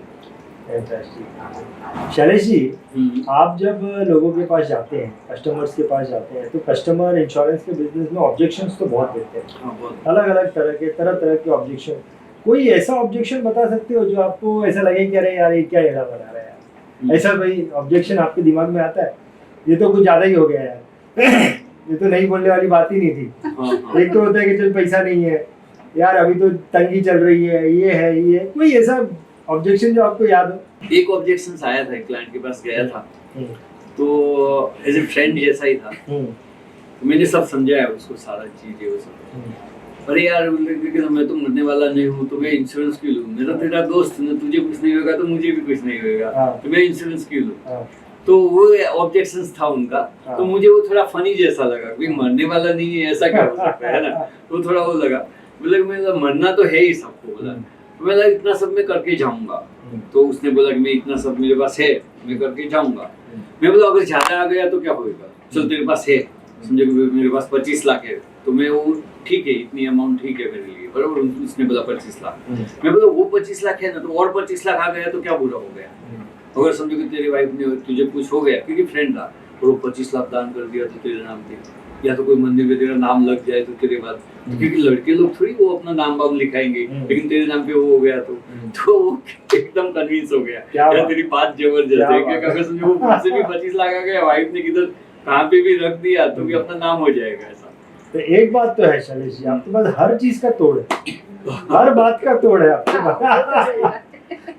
शैलेश जी, आप जब लोगों के पास जाते हैं, कस्टमर्स के पास जाते हैं, तो कस्टमर इंश्योरेंस के बिजनेस में ऑब्जेक्शंस तो बहुत देते हैं, अलग अलग तरह के ऑब्जेक्शन। कोई ऐसा ऑब्जेक्शन बता सकते हो जो आपको ऐसा लगे कि अरे यार ये क्या एड़ा बना रहा है यार, ऐसा कोई ऑब्जेक्शन आपके दिमाग में आता है, ये तो कुछ ज्यादा ही हो गया यार ये तो नहीं बोलने वाली बात ही नहीं थी। एक तो होता है कि चल पैसा नहीं है यार, अभी तो तंगी चल रही है, ये है ये, कोई ऐसा ऑब्जेक्शन जो आपको याद हो? एक ऑब्जेक्शन आया था, एक क्लाइंट के पास गया था, तो एज ए फ्रेंड जैसा ही था, तो मैंने सब समझाया उसको, सारा चीजें वो सब। अरे यार मैं तो मरने वाला नहीं हूँ, तो मैं इंश्योरेंस क्यों लूँ, मेरा तेरा दोस्त है, तुझे कुछ नहीं होगा तो मुझे भी कुछ नहीं होगा, तो मैं इंश्योरेंस क्यों लूँ। तो वो ऑब्जेक्शंस था उनका, तो मुझे वो थोड़ा फनी जैसा लगा, कोई मरने वाला नहीं है ऐसा क्या हो सकता है ना, तो थोड़ा वो लगा, बोला मैं मरना तो है ही सबको, बोला मैं इतना सब मैं करके जाऊंगा। तो उसने बोला कि मैं इतना सब मेरे पास है, मैं करके जाऊंगा। मैं बोला अगर ज्यादा आ गया तो क्या होगा, चल तेरे पास है, समझे मेरे पास 25 लाख है, तो मैं वो ठीक है, इतनी अमाउंट ठीक है मेरे लिए, बराबर। उसने बोला 25 लाख, मैं बोला वो 25 लाख है ना, तो और 25 लाख आ गया तो क्या बुरा हो गया। अगर समझो कि तेरी वाइफ ने तुझे कुछ हो गया, क्योंकि फ्रेंड था, और वो 25 लाख दान कर दिया तो तेरे नाम पे, या तो कोई मंदिर में तेरा नाम लग जाए तो तेरे बाद, क्योंकि लड़के लोग थोड़ी वो अपना नाम वाम लिखाएंगे, लेकिन तेरे नाम पे वो हो गया तो वो एकदम कन्विंस हो गया, यार तेरी बात जबरदस्त है, क्या अगर समझो वो मुझसे भी 25 लाख आ गया, वाइफ ने किधर कहाँ पे भी रख दिया तो भी अपना नाम हो जाएगा ऐसा। तो एक बात तो है शैलेश जी, आपके पास हर चीज का तोड़ है, हर बात का तोड़ है आपके पास।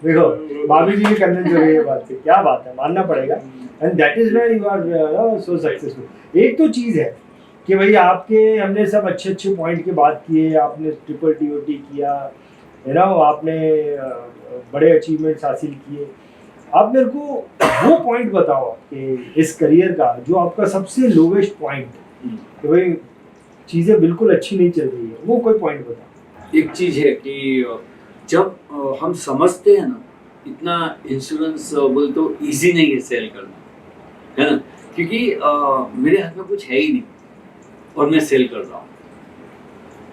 देखो भाभी जी भी कन्विंस हो गई है बात से, क्या बात है, मानना पड़ेगा, and that is why you are so successful. एक तो चीज है कि भाई आपके, हमने सब अच्छे अच्छे पॉइंट की बात किए, आपने ट्रिपल टीओटी किया है ना, आपने बड़े अचीवमेंट्स हासिल किए। आप मेरे को वो पॉइंट बताओ कि इस करियर का जो आपका सबसे लोवेस्ट पॉइंट, कि भाई चीज़ें बिल्कुल अच्छी नहीं चल रही है, वो कोई पॉइंट बताओ। एक चीज़ है कि जब हम समझते हैं ना, इतना इंश्योरेंस बोल तो ईजी नहीं है सेल करना, है ना, क्योंकि मेरे हाथ में कुछ है ही नहीं और मैं सेल कर रहा हूँ,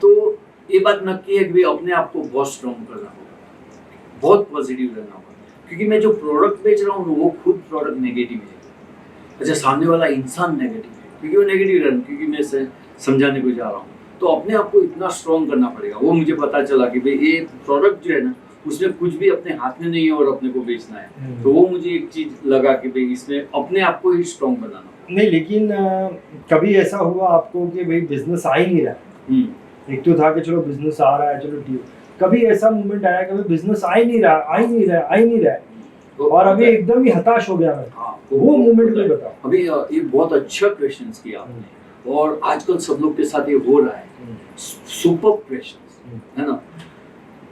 तो ये बात नक्की है कि अपने आप को बहुत स्ट्रॉन्ग करना होगा, बहुत पॉजिटिव रहना होगा, क्योंकि मैं जो प्रोडक्ट बेच रहा हूँ वो खुद प्रोडक्ट नेगेटिव है। अच्छा, सामने वाला इंसान नेगेटिव है, क्योंकि वो नेगेटिव रहना, क्योंकि मैं समझाने को जा रहा हूँ, तो अपने आप को इतना स्ट्रॉन्ग करना पड़ेगा। वो मुझे पता चला कि भाई ये प्रोडक्ट जो है ना, उसमें कुछ भी अपने हाथ में नहीं है और अपने को बेचना है, तो वो मुझे एक चीज लगा कि भाई इसमें अपने आप को ही स्ट्रॉन्ग बनाना। नहीं, लेकिन कभी ऐसा हुआ आपको कि भाई बिजनेस आ ही नहीं रहा, एक तो था कि चलो बिजनेस आ रहा है, चलो ठीक, कभी ऐसा मोमेंट आया कि बिजनेस आ ही नहीं रहा है और अभी एकदम ही हताश हो गया मैं? हाँ, तो वो मोमेंट भी बताओ। अभी ये बहुत अच्छा क्वेश्चन किया आपने, और आजकल सब लोग के साथ ये हो रहा है, सुपर क्वेश्चन है ना।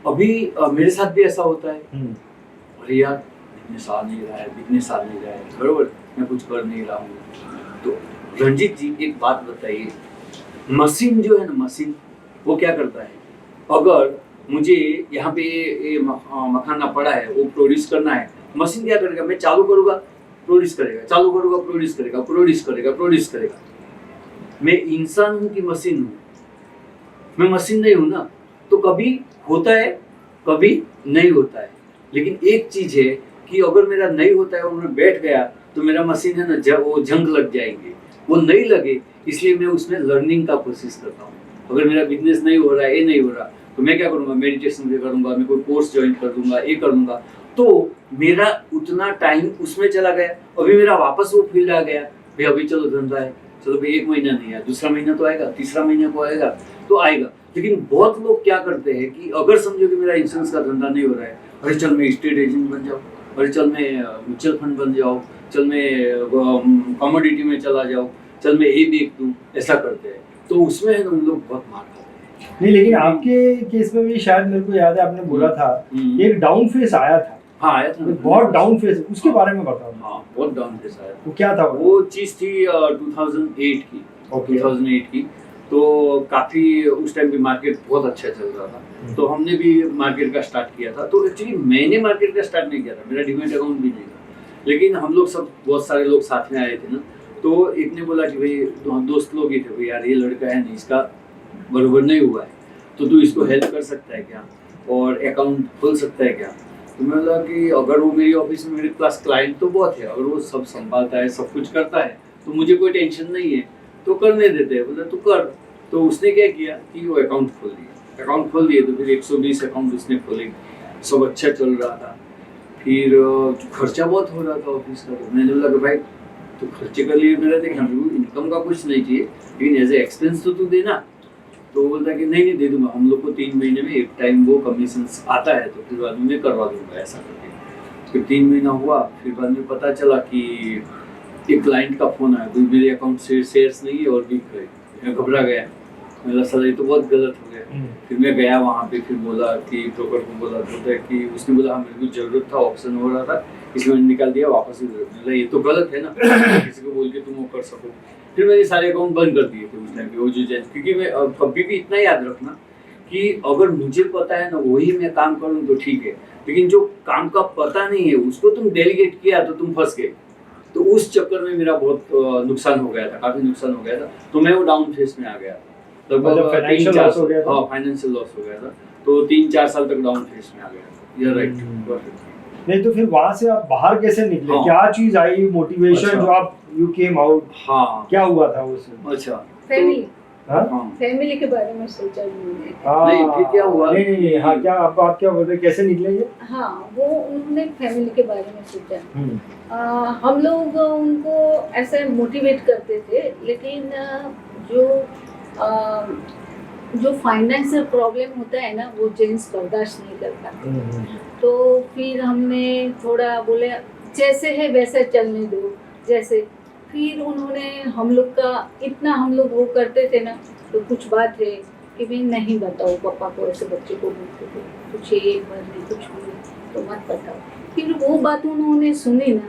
अभी मेरे साथ भी ऐसा होता है, अरे यार बिजनेस आ नहीं रहा है, बरोबर, मैं कुछ कर नहीं रहा हूँ। तो रंजीत जी एक बात बताइए, मशीन जो है ना, मशीन वो क्या करता है, अगर मुझे यहाँ पे ये मखाना पड़ा है, वो प्रोड्यूस करना है, मशीन क्या करेगा, मैं चालू करूँगा प्रोड्यूस करेगा, चालू करूँगा प्रोड्यूस करेगा। मैं इंसान हूँ कि मशीन हूँ? मैं मशीन नहीं हूँ ना, तो कभी होता है कभी नहीं होता है। लेकिन एक चीज है कि अगर मेरा नहीं होता है और मैं बैठ गया तो मेरा मशीन है ना, वो जंग लग जाएंगे, वो नहीं लगे, इसलिए मैं उसमें लर्निंग का कोशिश करता हूँ। अगर मेरा बिजनेस नहीं हो रहा है, ये नहीं हो रहा, तो मैं क्या करूँगा, मेडिटेशन भी करूँगा, मैं कोई कोर्स ज्वाइन कर दूंगा, ये कर दूंगा, तो मेरा उतना टाइम उसमें चला गया। अभी मेरा वापस वो फील्ड आ गया, भाई अभी चलो धंधा है, चलो भाई 1 महीना नहीं आया, दूसरा महीना तो आएगा, तीसरा महीना को आएगा तो आएगा। लेकिन बहुत लोग क्या करते हैं कि अगर समझो कि मेरा इंश्योरेंस का धंधा नहीं हो रहा है, अरे चल मैं स्टेट एजेंट बन जाऊँ, अरे चल मैं म्यूचुअल फंड बन जाऊँ, चल मैं कमोडिटी में चला जाऊँ, चल मैं ये देख दूँ, ऐसा करते हैं। तो उसमें है ना उन लोग बहुत मार खाते हैं। नहीं, लेकिन आपके केस में भी शायद मेरे को याद है आपने बोला था एक डाउन फेस आया था। हाँ, आया था, बहुत डाउन फेस, उसके बारे में बताओ। हाँ, बहुत डाउन फेस आया था। वो क्या था? वो चीज़ थी 2008 की, 2008 की। तो काफ़ी उस टाइम भी मार्केट बहुत अच्छा चल रहा था, तो हमने भी मार्केट का स्टार्ट किया था। तो एक्चुअली मैंने मार्केट का स्टार्ट नहीं किया था, मेरा डीमैट अकाउंट भी नहीं था, लेकिन हम लोग सब बहुत सारे लोग साथ में आए थे ना, तो एक ने बोला कि भाई दोस्त लोग ही थे, भाई यार ये लड़का है नहीं, इसका बराबर नहीं हुआ है, तो तू इसको हेल्प कर सकता है क्या और अकाउंट खोल सकता है क्या। तो मैं बोला कि अगर वो मेरी ऑफिस में मेरे पास क्लाइंट तो बहुत है, अगर वो सब संभालता है, सब कुछ करता है, तो मुझे कोई टेंशन नहीं है, तो करने देते हैं। बोला तू कर। तो उसने क्या किया कि वो अकाउंट खोल दिए, तो फिर 120 अकाउंट उसने खोले, सब अच्छा चल रहा था। फिर खर्चा बहुत हो रहा था ऑफिस का, तो मैंने बोला कि भाई तो खर्चे के लिए मेरा देख, इनकम का कुछ नहीं चाहिए, लेकिन एज ए एक्सपेंस तो तू देना। तो बोलता है कि नहीं दे दूंगा, हम लोग को 3 महीने में एक टाइम वो कमीशन आता है, तो फिर बाद में मैं करवा दूंगा ऐसा करके। फिर 3 महीना हुआ, फिर बाद में पता चला कि एक क्लाइंट का फोन आया, कोई मेरे अकाउंट से शेयर्स नहीं है और बिक गए। मैं घबरा गया, मेरा सर ये तो बहुत गलत हो गया। फिर मैं गया वहाँ पे, फिर बोला कि ब्रोकर को बोला कि उसने बोला हाँ मेरे को जरूरत था, ऑप्शन हो रहा था, इसमें निकाल दिया, वापस ही जरूरत नहीं। ये तो गलत है ना, किसी को बोल के तुम वो कर सको। फिर मैंने सारे अकाउंट बंद कर दिए थे उस टाइम पे, वो जो क्योंकि मैं कभी भी इतना याद रखना कि अगर मुझे पता है ना वही मैं काम करूँ तो ठीक है, लेकिन जो काम का पता नहीं है उसको तुम डेलीगेट किया तो तुम फंस गए। तो उस चक्कर में मेरा बहुत नुकसान हो गया था, काफी नुकसान हो गया था। तो मैं वो डाउन फेज में आ गया था, लगभग फाइनेंशियल लॉस हो गया था। हाँ, फाइनेंशियल लॉस हो गया था, तो 3-4 साल तक डाउन फेज में आ गया था। ये राइट, परफेक्ट। नहीं तो फिर वहां से आप बाहर कैसे निकले? हाँ। क्या चीज आई मोटिवेशन अच्छा। जो आप यू केम आउट? हाँ, क्या हुआ था उसमें? अच्छा, फैमिली हाँ? हाँ, फैमिली के बारे में सोचा उन्होंने। नहीं, फिर क्या हुआ? नहीं, हाँ, क्या आप क्या बोल रहे, कैसे निकले ये? हाँ, वो उन्होंने फैमिली के बारे में सोचा। हम लोग उनको ऐसे मोटिवेट करते थे, लेकिन जो फाइनेंशियल प्रॉब्लम होता है ना, वो जेंट्स बर्दाश्त नहीं कर पाते। तो फिर हमने थोड़ा बोले जैसे है वैसे चलने दो, जैसे। फिर उन्होंने हम लोग का इतना हम लोग वो करते थे ना, तो कुछ बात है कि भाई नहीं बताओ पापा को, ऐसे बच्चे को बोलते थे कुछ एक बार नहीं कुछ भी तो मत बताओ। फिर वो बात उन्होंने सुनी ना,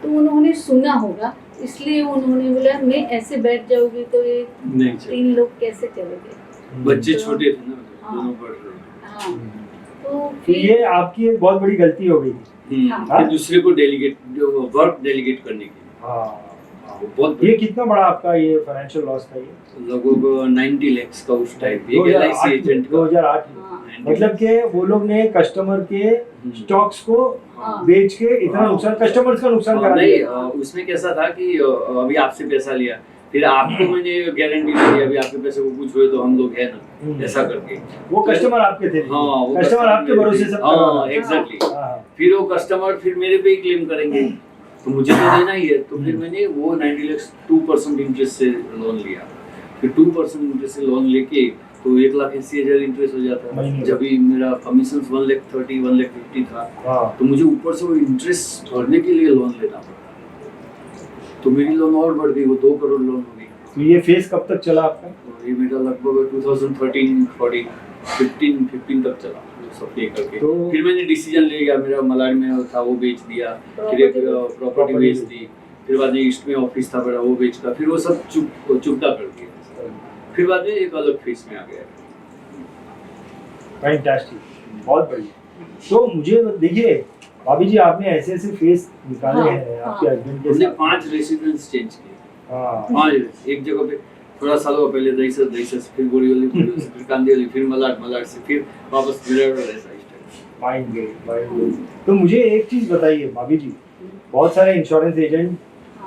तो उन्होंने सुना होगा, इसलिए उन्होंने बोला मैं ऐसे बैठ जाऊंगी तो ये नहीं 3 लोग कैसे चलेंगे। बच्चे तो- छोटे थे ना, हाँ। दोनों पढ़ रहे हाँ, तो तो फिर ये आपकी एक बहुत बड़ी गलती हो गई। थे। हाँ। कि दूसरे को डेलीगेट, वर्क डेलीगेट करने के लिए। हाँ, वो बहुत ये कितना बड़ा आपका ये फाइनेंशियल लॉस था? ये लगभग 90 लाख का उस टाइप, एक LIC एजेंट का। 2008 में। हाँ, मतलब कि वो लोग ने कस्टमर के स्टॉक्स को हाँ। बेच के इतना हाँ। नुकसान, कस्टमर्स का नुकसान करा नहीं, दिया। उसमें कैसा था कि अभी आपसे पैसा लिया, फिर आपको मैंने गारंटी दी, अभी आपके पैसे को कुछ हुए तो हम लोग है ना, ऐसा करके। वो कस्टमर आपके थे? हाँ, वो कस्टमर आपके मेरे भरोसे थे। सब हाँ, एग्जैक्टली। फिर वो कस्टमर फिर मेरे पे ही क्लेम करेंगे, तो मुझे तो देना ही है। तो फिर मैंने वो 90 लाख 2% इंटरेस्ट से लोन लिया। फिर 2% इंटरेस्ट से लोन लेके तो 1,80,000 इंटरेस्ट हो जाता महीने है। का। जब भी मेरा कमीशन 1,30,000 1,50,000 था, तो मुझे ऊपर से वो इंटरेस्ट भरने के लिए लोन लेना पड़ा। तो मेरी लोन और बढ़ गई, वो 2 करोड़ लोन हो गई। तो ये फेज कब तक चला आपका? तो ये मेरा लगभग 2013-14 15 तक चला, सब पे करके। तो- फिर मैंने डिसीजन ले लिया, मेरा मलाड में था वो बेच दिया, फिर एक प्रॉपर्टी बेच दी, फिर बाद में ईस्ट में ऑफिस था बड़ा, वो बेच का, फिर वो सब चुपता कर दिया। फिर बाद में एक अलग फेस में आ गया। फैंटास्टिक, बहुत बढ़िया। तो मुझे देखिए भाभी जी, आपने ऐसे ऐसे फेस निकाले हाँ, हैं हाँ। आपके हस्बैंड के हमने साथ। 5 रेसिडेंस चेंज किए। हाँ, 5 एक जगह पे थोड़ा साल हुआ, पहले दहीसर, फिर बोरीवली, फिर कांदिवली, फिर मलाड से फिर वापस मिरर, ऐसा स्टाइल। Mind blowing. तो मुझे एक चीज बताइए भाभी जी, बहुत सारे इंश्योरेंस एजेंट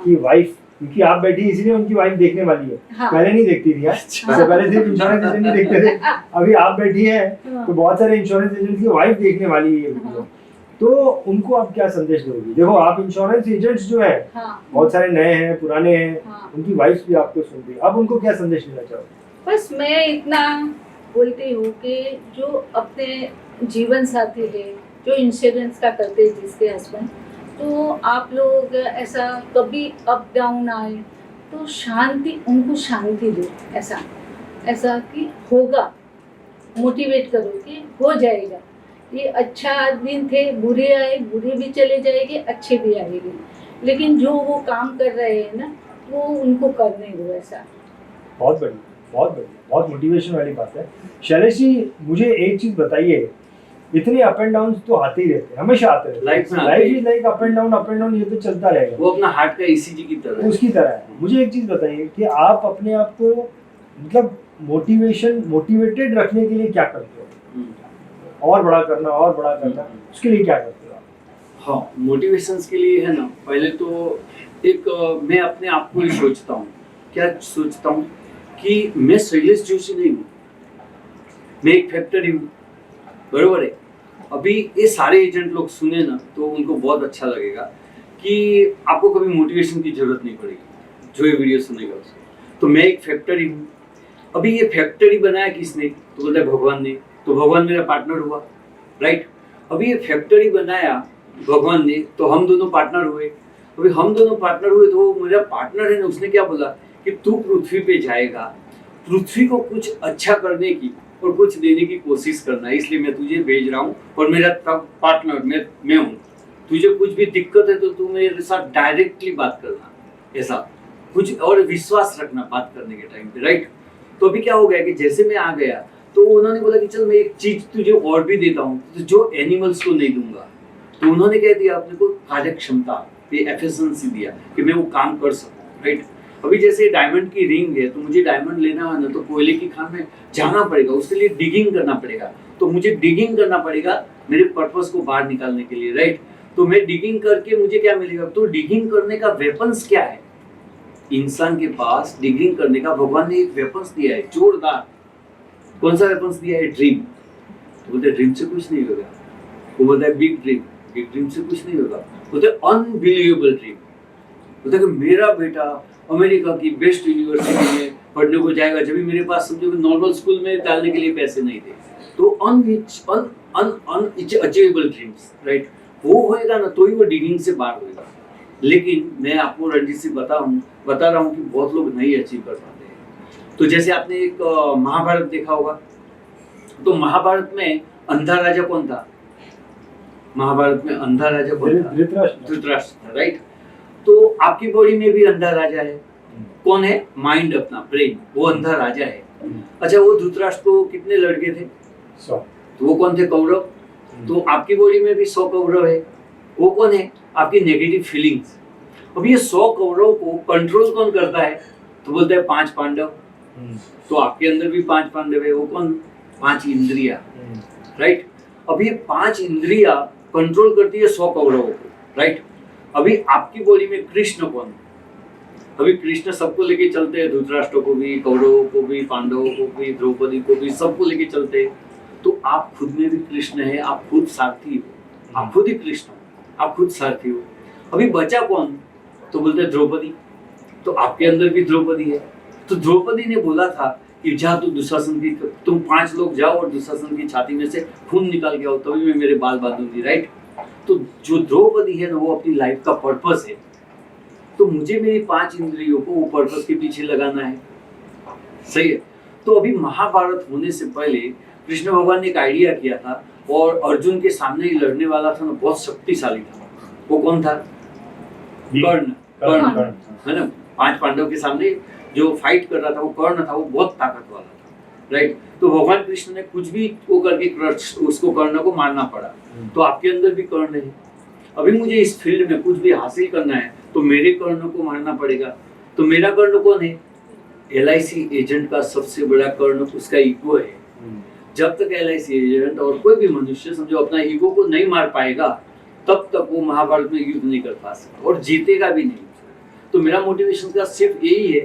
की वाइफ, क्योंकि आप बैठी इसलिए उनकी वाइफ देखने वाली है, हाँ। पहले नहीं देखती थी। इससे पहले सिर्फ इंश्योरेंस एजेंट ही देखते थे, अभी आप बैठी हैं हाँ। तो बहुत सारे इंश्योरेंस एजेंट की वाइफ देखने वाली है ये वीडियो। तो उनको आप क्या संदेश दोगे? देखो, आप इंश्योरेंस एजेंट्स जो है हाँ, बहुत सारे नए हैं, पुराने हैं, हाँ। उनकी वाइफ भी आपको सुनती है, अब उनको क्या संदेश देना चाहोगे? बस मैं इतना बोलती हूँ कि जो अपने जीवन साथी है, जो इंश्योरेंस का करते हैं जिसके हस्बैंड, तो आप लोग ऐसा कभी अप डाउन आए तो उनको शांति दो, ऐसा कि होगा, मोटिवेट करो कि हो जाएगा। ये अच्छा दिन थे, बुरे आए, बुरे भी चले जाएंगे, अच्छे भी आएंगे, लेकिन जो वो काम कर रहे हैं ना, वो उनको करने दो। ऐसा बहुत बढ़िया। बहुत बढ़िया, बहुत मोटिवेशन वाली बात है। शैलेश जी, मुझे एक चीज बताइए, इतने अप एंड डाउन तो आते ही रहते हैं, हमेशा आते रहते हैं। Life is like up and down, ये तो चलता रहेगा। वो अपना हार्ट का ईसीजी की तरह है। उसकी तरह है। मुझे एक चीज बताइए कि आप अपने आप को मतलब मोटिवेटेड रखने के लिए क्या करते हो? और बड़ा करना, उसके लिए क्या करते हो आप? हाँ, मोटिवेशंस के लिए है ना, पहले तो एक मैं अपने आप को ही सोचता हूँ, क्या सोचता हूँ कि मैं शैलेश जोशी नहीं हूँ, मैं एक फैक्टरी हूँ, बरोबर है। अभी ये सारे एजेंट लोग सुने ना तो उनको बहुत अच्छा लगेगा कि आपको कभी मोटिवेशन की जरूरत नहीं पड़ेगी, जो ये वीडियो सुनेगा उसको। तो मैं एक फैक्टरी हूँ। अभी ये फैक्टरी बनाया किसने? तो बोलता है भगवान ने, तो भगवान मेरा पार्टनर हुआ, राइट। अभी ये फैक्टरी बनाया भगवान ने, तो हम दोनों पार्टनर हुए। अभी हम दोनों पार्टनर हुए तो मेरा पार्टनर है ना, उसने क्या बोला कि तू पृथ्वी पे जाएगा, पृथ्वी को कुछ अच्छा करने की और कुछ देने की कोशिश करना है, इसलिए मैं तुझे भेज रहा हूँ और मेरा पार्टनर मैं हूँ। तुझे कुछ भी दिक्कत है तो तू मेरे साथ डायरेक्टली बात करना, ऐसा कुछ, और विश्वास रखना बात करने के टाइम पे, राइट। तो अभी क्या हो गया कि जैसे मैं आ गया तो उन्होंने बोला कि चल मैं एक चीज तुझे और भी देता हूँ, तो जो एनिमल्स को नहीं दूंगा। तो उन्होंने क्या दिया अपने को? कार्य क्षमता, एफिशिएंसी दिया कि मैं वो काम कर सकूँ, राइट। अभी जैसे डायमंड की रिंग है, तो मुझे डायमंड लेना है ना, तो कोयले की खान में जाना पड़ेगा, उसके लिए डिगिंग करना पड़ेगा। तो मुझे डिगिंग करना पड़ेगा मेरे पर्पस को बाहर निकालने के लिए, राइट। तो मैं डिगिंग करके मुझे क्या मिलेगा? तो डिगिंग करने का वेपन्स क्या है इंसान के पास? डिगिंग करने का भगवान ने एक वेपन्स दिया है जोरदार। कौन सा वेपन्स दिया है? ड्रीम। तो बोलते ड्रीम से कुछ नहीं होगा। वो बोलता है बिग ड्रीम से कुछ नहीं होगा। बोलते अनबिलीवेबल ड्रीम। बोलते कि मेरा बेटा अमेरिका की बेस्ट यूनिवर्सिटी में पढ़ने को जाएगा, जब भी मेरे पास समझो नॉर्मल स्कूल में डालने के लिए पैसे नहीं थे। तो अनअचीवेबल ड्रीम्स, राइट। वो होएगा ना तो ही वो डिगिंग से बाहर होएगा। लेकिन मैं आपको रणजीत सिंह बता रहा हूँ कि बहुत लोग नहीं अचीव कर पाते हैं। तो जैसे आपने एक महाभारत देखा होगा, तो महाभारत में अंधा राजा कौन था? महाभारत में अंधा राजा कौन था? धृतराष्ट्र था, राइट। तो आपकी बॉडी में भी अंधा राजा है। कौन है? माइंड, अपना ब्रेन, वो अंधा राजा है। अच्छा, वो धृतराष्ट्र को कितने लड़के थे? 100। तो वो कौन थे? कौरव। तो आपकी बॉडी में भी 100 कौरव है। वो कौन है? आपकी नेगेटिव फीलिंग्स। अब ये 100 कौरव को कंट्रोल कौन करता है? तो बोलते हैं 5 पांडव। तो आपके अंदर भी 5 पांडव है। वो कौन? 5 इंद्रिया, राइट। अब ये 5 इंद्रिया कंट्रोल करती है 100 कौरवों को, राइट। अभी आपकी बॉडी में कृष्ण कौन? अभी कृष्ण सबको लेके चलते हैं, धृतराष्ट्र को भी, कौरवों को भी, पांडवों को भी, द्रौपदी को भी, सबको लेके चलते हैं। तो आप खुद में भी कृष्ण है, आप खुद सारथी हो, आप खुद ही कृष्ण हो, आप खुद सारथी हो। अभी बचा कौन? तो बोलते हैं द्रौपदी। तो आपके अंदर भी द्रौपदी है। तो द्रौपदी ने बोला था कि जा तू दुशासन की, तुम 5 लोग जाओ और दुशासन की छाती में से खून निकाल के आओ, तभी मैं मेरे बाल बांधूंगी, राइट। तो जो द्रौपदी है ना, वो अपनी लाइफ का पर्पस है। तो मुझे मेरी 5 इंद्रियों को वो पर्पस के पीछे लगाना है, सही है। तो अभी महाभारत होने से पहले कृष्ण भगवान ने एक आइडिया किया था, और अर्जुन के सामने ही लड़ने वाला था ना, बहुत शक्तिशाली था। वो कौन था? कर्ण है ना। 5 पांडव के सामने जो फाइट कर रहा था वो कर्ण था, वो बहुत ताकत वाला था, राइट। तो भगवान कृष्ण ने कुछ भी वो करके उसको कर्ण को मारना पड़ा। तो आपके अंदर भी कर्ण है। अभी मुझे इस फील्ड में कुछ भी हासिल करना है तो मेरे कर्ण को मारना पड़ेगा। तो मेरा कर्ण कौन है? LIC एजेंट का सबसे बड़ा कर्ण उसका ईगो है। जब तक LIC एजेंट और कोई भी मनुष्य समझो अपना ईगो को नहीं मार पाएगा, तब तक वो महाभारत में युद्ध नहीं कर पा सकता और जीतेगा भी नहीं। तो मेरा मोटिवेशन का सिर्फ यही है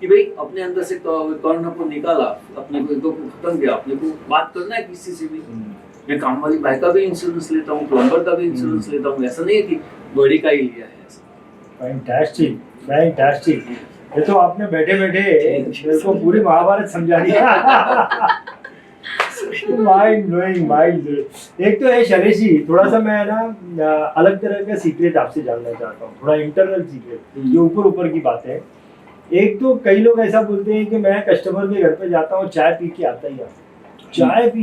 कि भाई अपने अंदर से कर्ण को निकाला, अपने को ईगो को खत्म किया, अपने को बात करना है किसी से भी। मैं काम वाली बाइक का भी इंश्योरेंस लेता हूँ, प्लम्बर का भी इंश्योरेंस लेता हूँ, ऐसा नहीं है कि बड़ी का ही लिया है। फैंटास्टिक। ये तो आपने बैठे मेरे को पूरी महाभारत समझा दिया। Mind blowing. एक तो है शैलेश जी, थोड़ा सा मैं ना अलग तरह का सीक्रेट आपसे जानना चाहता हूँ, थोड़ा इंटरनल सीक्रेट, जो ऊपर की बात है। एक तो कई लोग ऐसा बोलते हैं कि मैं कस्टमर के घर पे जाता हूँ, चाय पी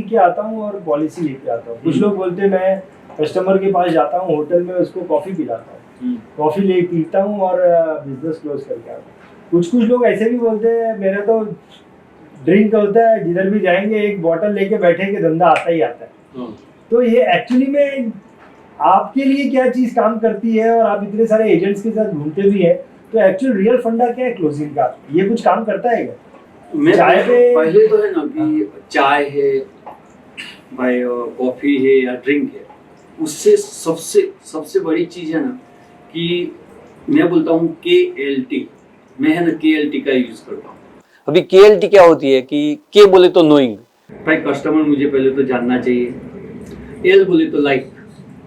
के आता हूँ और पॉलिसी लेके आता हूँ। कुछ लोग बोलते हैं मैं कस्टमर के पास जाता हूँ, होटल में उसको कॉफी पिलाता हूँ, कॉफी ले पीता हूँ और बिजनेस क्लोज करके आता हूँ। कुछ लोग ऐसे भी बोलते हैं मेरा तो ड्रिंक होता है, जिधर भी जाएंगे एक बॉटल लेके बैठेंगे, धंधा आता ही आता है। हाँ। तो ये एक्चुअली में आपके लिए क्या चीज काम करती है, और आप इतने सारे एजेंट्स के साथ घूमते भी है, तो एक्चुअल रियल फंडा क्या है क्लोजिंग का, ये कुछ काम करता है क्या? मैं चाय पे पहले तो है ना कि चाय है भाई, कॉफी है या ड्रिंक है, उससे सबसे बड़ी चीज है ना कि मैं बोलता हूँ KLT, मैं है ना KLT का यूज करता हूँ। अभी KLT क्या होती है कि के बोले तो नोइंग। भाई कस्टमर मुझे पहले तो जानना चाहिए, L बोले तो लाइक,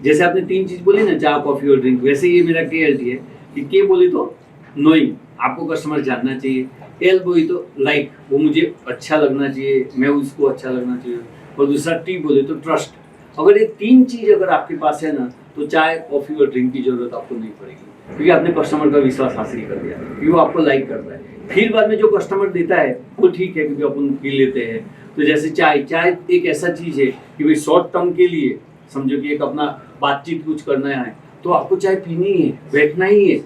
जैसे आपने 3 चीज बोली ना, चाय कॉफी और ड्रिंक, वैसे ये मेरा KLT है कि के बोले तो नोइंग, आपको कस्टमर जानना चाहिए। L बोले तो लाइक, वो मुझे अच्छा लगना चाहिए, मैं उसको अच्छा लगना चाहिए। और दूसरा T बोले तो ट्रस्ट। अगर ये 3 चीज अगर आपके पास है ना, तो चाय कॉफी और ड्रिंक की जरूरत आपको नहीं पड़ेगी, क्योंकि आपने कस्टमर का विश्वास हासिल कर दिया, क्योंकि वो आपको लाइक करता है। फिर बाद में जो कस्टमर देता है वो ठीक है, क्योंकि अपन पी लेते हैं। तो जैसे चाय एक ऐसा चीज है कि भाई शॉर्ट टर्म के लिए समझो कि एक अपना बातचीत कुछ करना है, तो आपको चाय पीनी ही है, बैठना ही है,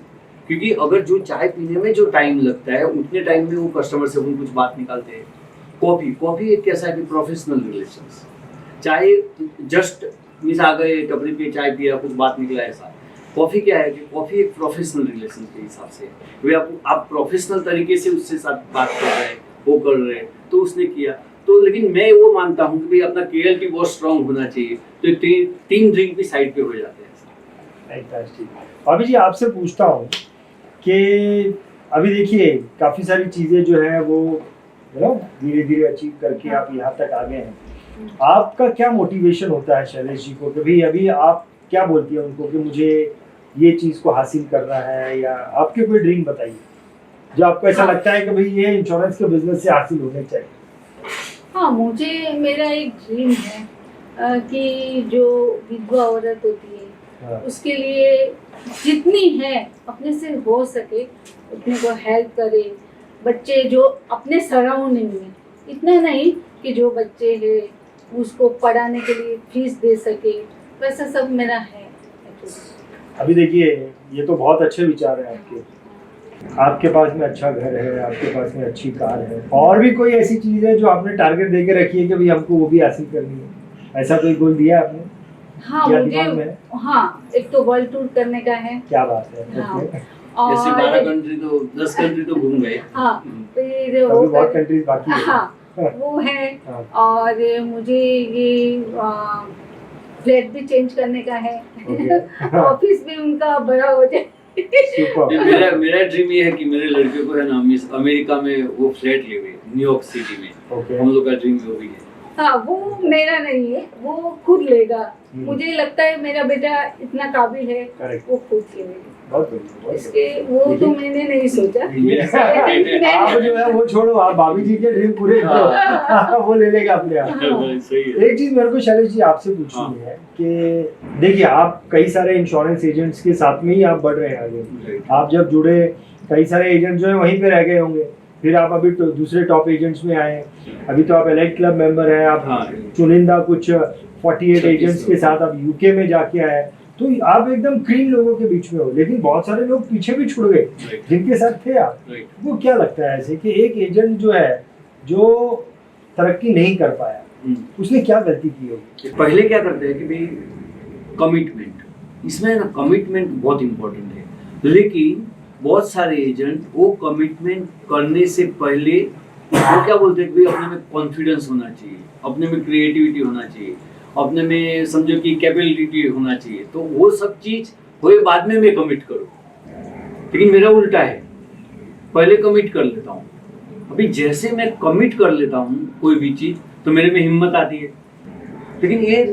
क्योंकि अगर जो चाय पीने में जो टाइम लगता है उतने टाइम में वो कस्टमर से अपन कुछ बात निकालते हैं। कॉफी एक कैसा है कि प्रोफेशनल रिलेशंस। चाय जस्ट मिस आ गए टपरी पे चाय पिया, कुछ बात निकला, ऐसा। कॉफी क्या है कि कॉफी एक प्रोफेशनल रिलेशन के हिसाब से वे आप प्रोफेशनल तरीके से उससे साथ बात कर रहे हैं, वो कर रहे हैं, तो उसने किया तो। लेकिन मैं वो मानता हूँ कि भाई अपना KLT बहुत स्ट्रांग होना चाहिए, तो 3 ड्रिंक भी साइड पे हो जाते हैं। अभी जी आपसे पूछता हूँ कि अभी देखिए काफ़ी सारी चीज़ें जो है वो धीरे धीरे अचीव करके आप यहाँ तक आ गए हैं। आपका क्या मोटिवेशन होता है शैलेश जी को कि भाई अभी आप क्या बोलती है उनको कि मुझे ये चीज़ को हासिल करना है, या आपके कोई ड्रीम बताइए जो आपको ऐसा लगता है कि भाई ये इंश्योरेंस के बिजनेस से हासिल होने चाहिए? हाँ, मुझे मेरा एक ड्रीम है कि जो विधवा औरत होती है उसके लिए जितनी है अपने से हो सके उतने को हेल्प करे। बच्चे जो अपने सराउंडिंग में, इतना नहीं कि जो बच्चे हैं उसको पढ़ाने के लिए फीस दे सके, वैसा सब मेरा है। अभी देखिए ये तो बहुत अच्छे विचार हैं आपके पास में अच्छा घर है, आपके पास में अच्छी कार है, और भी कोई ऐसी चीज़ है जो आपने टारगेट दे के रखी है कि भाई हमको वो भी हासिल करनी है, ऐसा कोई गोल दिया आपने? हाँ मुझे, हाँ एक तो वर्ल्ड टूर करने का है। क्या बात है। हाँ, जैसे 12 कंट्री तो 10 कंट्री तो घूम गए। हाँ, फिर वो बहुत कंट्रीज बाकी है। हाँ वो है। और मुझे ये फ्लैट भी चेंज करने का है, ऑफिस भी उनका बड़ा हो जाए। मेरा ड्रीम ये है कि मेरे लड़के को है ना मिस अमेरिका में वो फ्लैट ले गए, न्यूयॉर्क सिटी में। हम लोग का ड्रीम वो भी है। हाँ, वो मेरा नहीं है, वो खुद लेगा। मुझे लगता है मेरा बेटा इतना काबिल है, वो खुद लेगा। इसके वो तो मैंने नहीं सोचा। आप जो है वो छोड़ो, आप भाभी जी के ड्रीम पूरे करो, वो ले लेगा अपने आप। एक चीज मेरे को शैलेश जी आपसे पूछनी है कि देखिए आप कई सारे इंश्योरेंस एजेंट्स के साथ में ही आप बढ़ रहे हैं आगे। आप जब जुड़े कई सारे एजेंट जो है वहीं पे रह गए होंगे, फिर आप अभी तो दूसरे टॉप एजेंट्स में आए, अभी तो आप एलाइट क्लब मेंबर हैं, आप चुनिंदा कुछ 48 एजेंट्स के साथ आप यूके में जाके आए, तो आप एकदम क्लीन लोगों के बीच में हो। लेकिन बहुत सारे लोग पीछे भी छुड़ गए जिनके साथ थे आप। वो क्या लगता है ऐसे कि एक एजेंट जो है जो तरक्की नहीं कर पाया, उसने क्या गलती की होगी? पहले क्या करते हैं कि भाई कमिटमेंट, इसमें ना कमिटमेंट बहुत इंपॉर्टेंट है। लेकिन बहुत सारे एजेंट वो कमिटमेंट करने से पहले वो क्या बोलते हैं कि भाई अपने में कॉन्फिडेंस होना चाहिए, अपने में क्रिएटिविटी होना चाहिए, अपने में समझो कि कैपेबिलिटी होना चाहिए, तो वो सब चीज हुए बाद में मैं कमिट करूँ। लेकिन मेरा उल्टा है, पहले कमिट कर लेता हूँ। अभी जैसे मैं कमिट कर लेता हूँ कोई भी चीज तो मेरे में हिम्मत आती है, लेकिन ये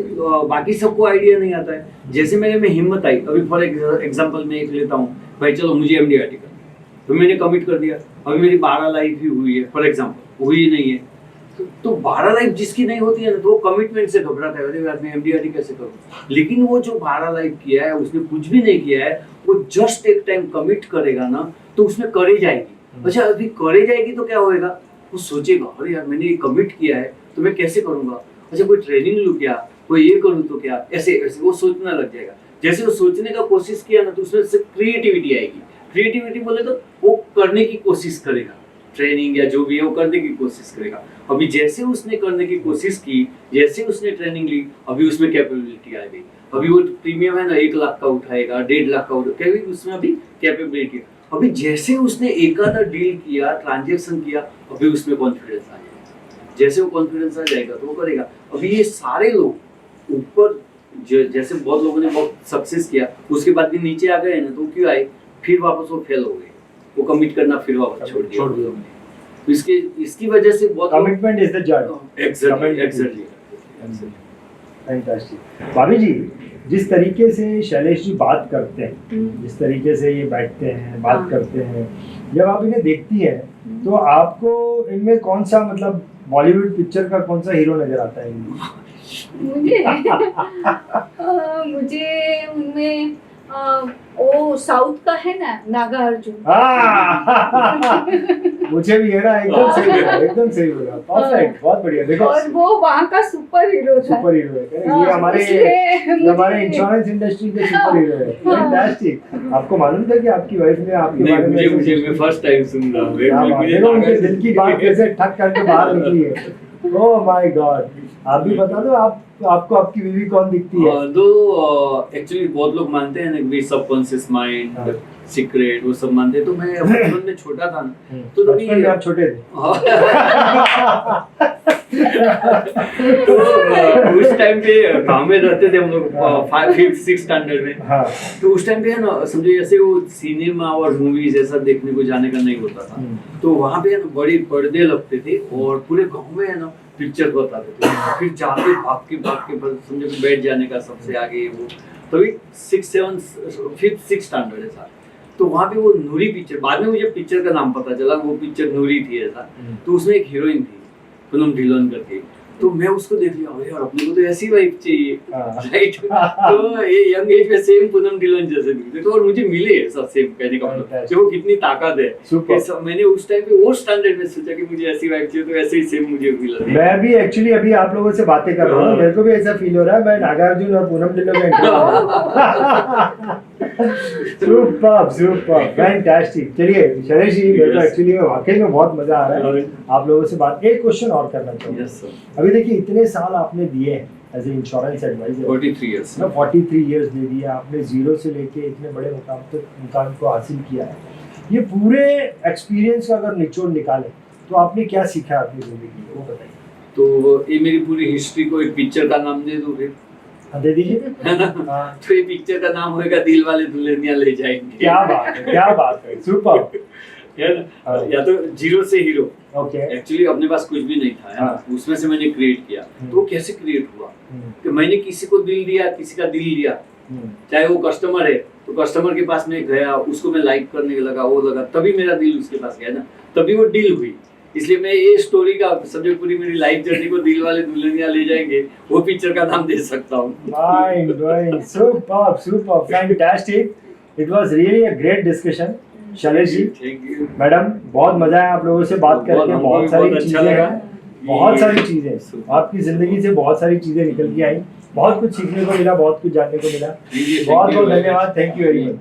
बाकी सबको आइडिया नहीं आता है। जैसे मेरे में हिम्मत आई, अभी फॉर एग्जांपल मैं एक लेता हूँ, भाई चलो मुझे MD-RT करना, तो मैंने कमिट कर दिया। अभी मेरी 12 लाइफ ही हुई है फॉर एग्जांपल, हुई नहीं है, तो 12 लाइफ जिसकी नहीं होती है ना, तो वो कमिटमेंट से घबराता है, अरे यार मैं MD-RT कैसे करूँ। लेकिन वो जो 12 लाइफ किया है, उसने कुछ भी नहीं किया है, वो जस्ट एक टाइम कमिट करेगा ना, तो उसमें करे जाएगी। अच्छा, अभी करे जाएगी तो क्या होएगा, वो सोचेगा अरे यार मैंने ये कमिट किया है तो मैं कैसे करूँगा, अच्छा कोई ट्रेनिंग लूँ क्या, कोई ये करूँ तो क्या, ऐसे ऐसे वो सोचना लग जाएगा। जैसे वो सोचने का कोशिश किया ना, तो उसमें से क्रिएटिविटी आएगी। क्रिएटिविटी बोले तो वो करने की कोशिश करेगा। ट्रेनिंग या जो भी है वो करने की कोशिश करेगा। अभी जैसे उसने करने की कोशिश की, जैसे उसने ट्रेनिंग ली, अभी उसमें कैपेबिलिटी आ गई। अभी वो प्रीमियम है ना 1 लाख का उठाएगा, 1.5 लाख का उठाएगा, क्योंकि उसमें अभी कैपेबिलिटी। अभी जैसे उसने एक आधा डील किया, ट्रांजेक्शन किया, अभी उसमें कॉन्फिडेंस आ जाएगा। जैसे वो कॉन्फिडेंस आ जाएगा तो वो करेगा। अभी ये सारे लोग ऊपर जैसे बहुत लोगों ने बहुत सक्सेस किया, उसके बाद भी नीचे आ गए ना, तो क्यों आए? फिर वापस वो फेल हो गए, वो कमिट करना फिर वापस छोड़ दिया। तो इसकी वजह से बहुत कमिटमेंट इज द जज। एग्जैक्टली। फैंटास्टिक। भाभी जी, जिस तरीके से शैलेश जी बात करते हैं, जिस तरीके से ये बैठते हैं, बात करते हैं, जब आप इन्हें देखती हैं तो आपको इनमें कौन सा, मतलब बॉलीवुड पिक्चर का कौन सा हीरो नजर आता है इनमें? मुझे उनमें वो साउथ का है ना, नागा अर्जुन। मुझे भी है ना, एकदम सही बोला, एकदम सही बोला, परफेक्ट, बहुत बढ़िया। देखो, और वो वहाँ का सुपर हीरो था। सुपर हीरो है, ये हमारे इंश्योरेंस इंडस्ट्री के सुपर हीरो है। फैंटास्टिक। आपको मालूम था कि आपकी वाइफ ने आपके बारे में? मुझे मैं फर्स्ट टाइम सुन रहा हूँ। देखो उनके दिल की बात कैसे ठक करके बाहर निकली है। Oh my God. आप भी बता दो, आपको आपकी बीवी कौन दिखती है? एक्चुअली बहुत लोग मानते हैं ना कि सबकॉन्शियस माइंड, सीक्रेट, वो सब मानते हैं। तो मैं बचपन में छोटा था ना, तो तभी आप छोटे थे। तो उस टाइम पे गांव में रहते थे हम लोग, 5th 6th स्टैंडर्ड में। हाँ। तो उस टाइम पे है ना, समझो जैसे वो सिनेमा और मूवीज ऐसा देखने को जाने का नहीं होता था। तो वहाँ पे है ना बड़े पर्दे लगते थे और पूरे गांव में है ना पिक्चर बताते थे। फिर जाके भाग के समझो कि बैठ जाने का सबसे आगे वो। तभी 5th 6th स्टैंडर्ड है सर। तो वहाँ पे वो नूरी पिक्चर, बाद में मुझे पिक्चर का नाम पता चला, वो पिक्चर नूरी थी ऐसा। तो उसमें एक हीरोइन थी पूनम ढिल्लोन करके। तो मैं उसको देख लिया, अरे यार अपने को तो ऐसी वाइफ चाहिए, राइट? तो ये यंग एज में सेम पूनम ढिल्लोन जैसे दिखते तो, और मुझे मिले सब सेम, कहने का मतलब कि वो कितनी ताकत है। मैंने उस टाइम पे वो स्टैंडर्ड में सोचा कि मुझे ऐसी वाइफ चाहिए, तो ऐसे ही सेम मुझे मिला। मैं भी एक्चुअली अभी आप लोगों से बातें कर रहा हूँ, मेरे को भी ऐसा फील हो रहा है मैं नागार्जुन और पूनम ढिल्लोन का सुपर फैंटास्टिक। चलिए शैलेश जी, मेरे को एक्चुअली वाकई में बहुत मजा आ रहा है आप लोगों से बात। एक क्वेश्चन और करना चाहूँगा। अभी देखिए, इतने साल आपने दिए हैं as a insurance adviser, 43 years दे दिए आपने, जीरो से लेके इतने बड़े मुकाम को हासिल किया है। ये पूरे एक्सपीरियंस का अगर निचोड़ निकाले तो आपने क्या सीखा अपनी जिंदगी में, वो बताइए। तो ये मेरी पूरी हिस्ट्री को एक पिक्चर का नाम दे दूं फिर? दे दीजिए। तो ये पिक्चर का नाम होगा दिल वाले दुल्हनिया ले जाएंगे। क्या बात है, क्या बात है, सुपर। या तो जीरो से हीरो। ओके। एक्चुअली अपने पास कुछ भी नहीं था, है ना, उसमें से मैंने क्रिएट किया। तो वो कैसे क्रिएट हुआ कि मैंने किसी को दिल दिया, किसी का दिल लिया, चाहे वो कस्टमर है तो कस्टमर के पास में गया, उसको मैं लाइक करने लगा, वो लगा, तभी मेरा दिल उसके पास गया ना, तभी वो डील हुई। इसलिए मैं ये स्टोरी का सब्जेक्ट पूरी मेरी लाइफ जर्नी को दिल वाले दुल्हनिया ले जाएंगे, वो पिक्चर का नाम दे सकता हूँ। Mind blowing, super super fantastic. It was really a great discussion. Shailesh ji, thank you madam, बहुत मजा आया आप लोगों से बात करके। बहुत सारी चीजें हैं, बहुत सारी चीजें आपकी जिंदगी से बहुत सारी चीजें निकल के आई, बहुत कुछ सीखने को मिला, बहुत कुछ जानने को मिला। बहुत बहुत धन्यवाद, थैंक यू वेरी मच।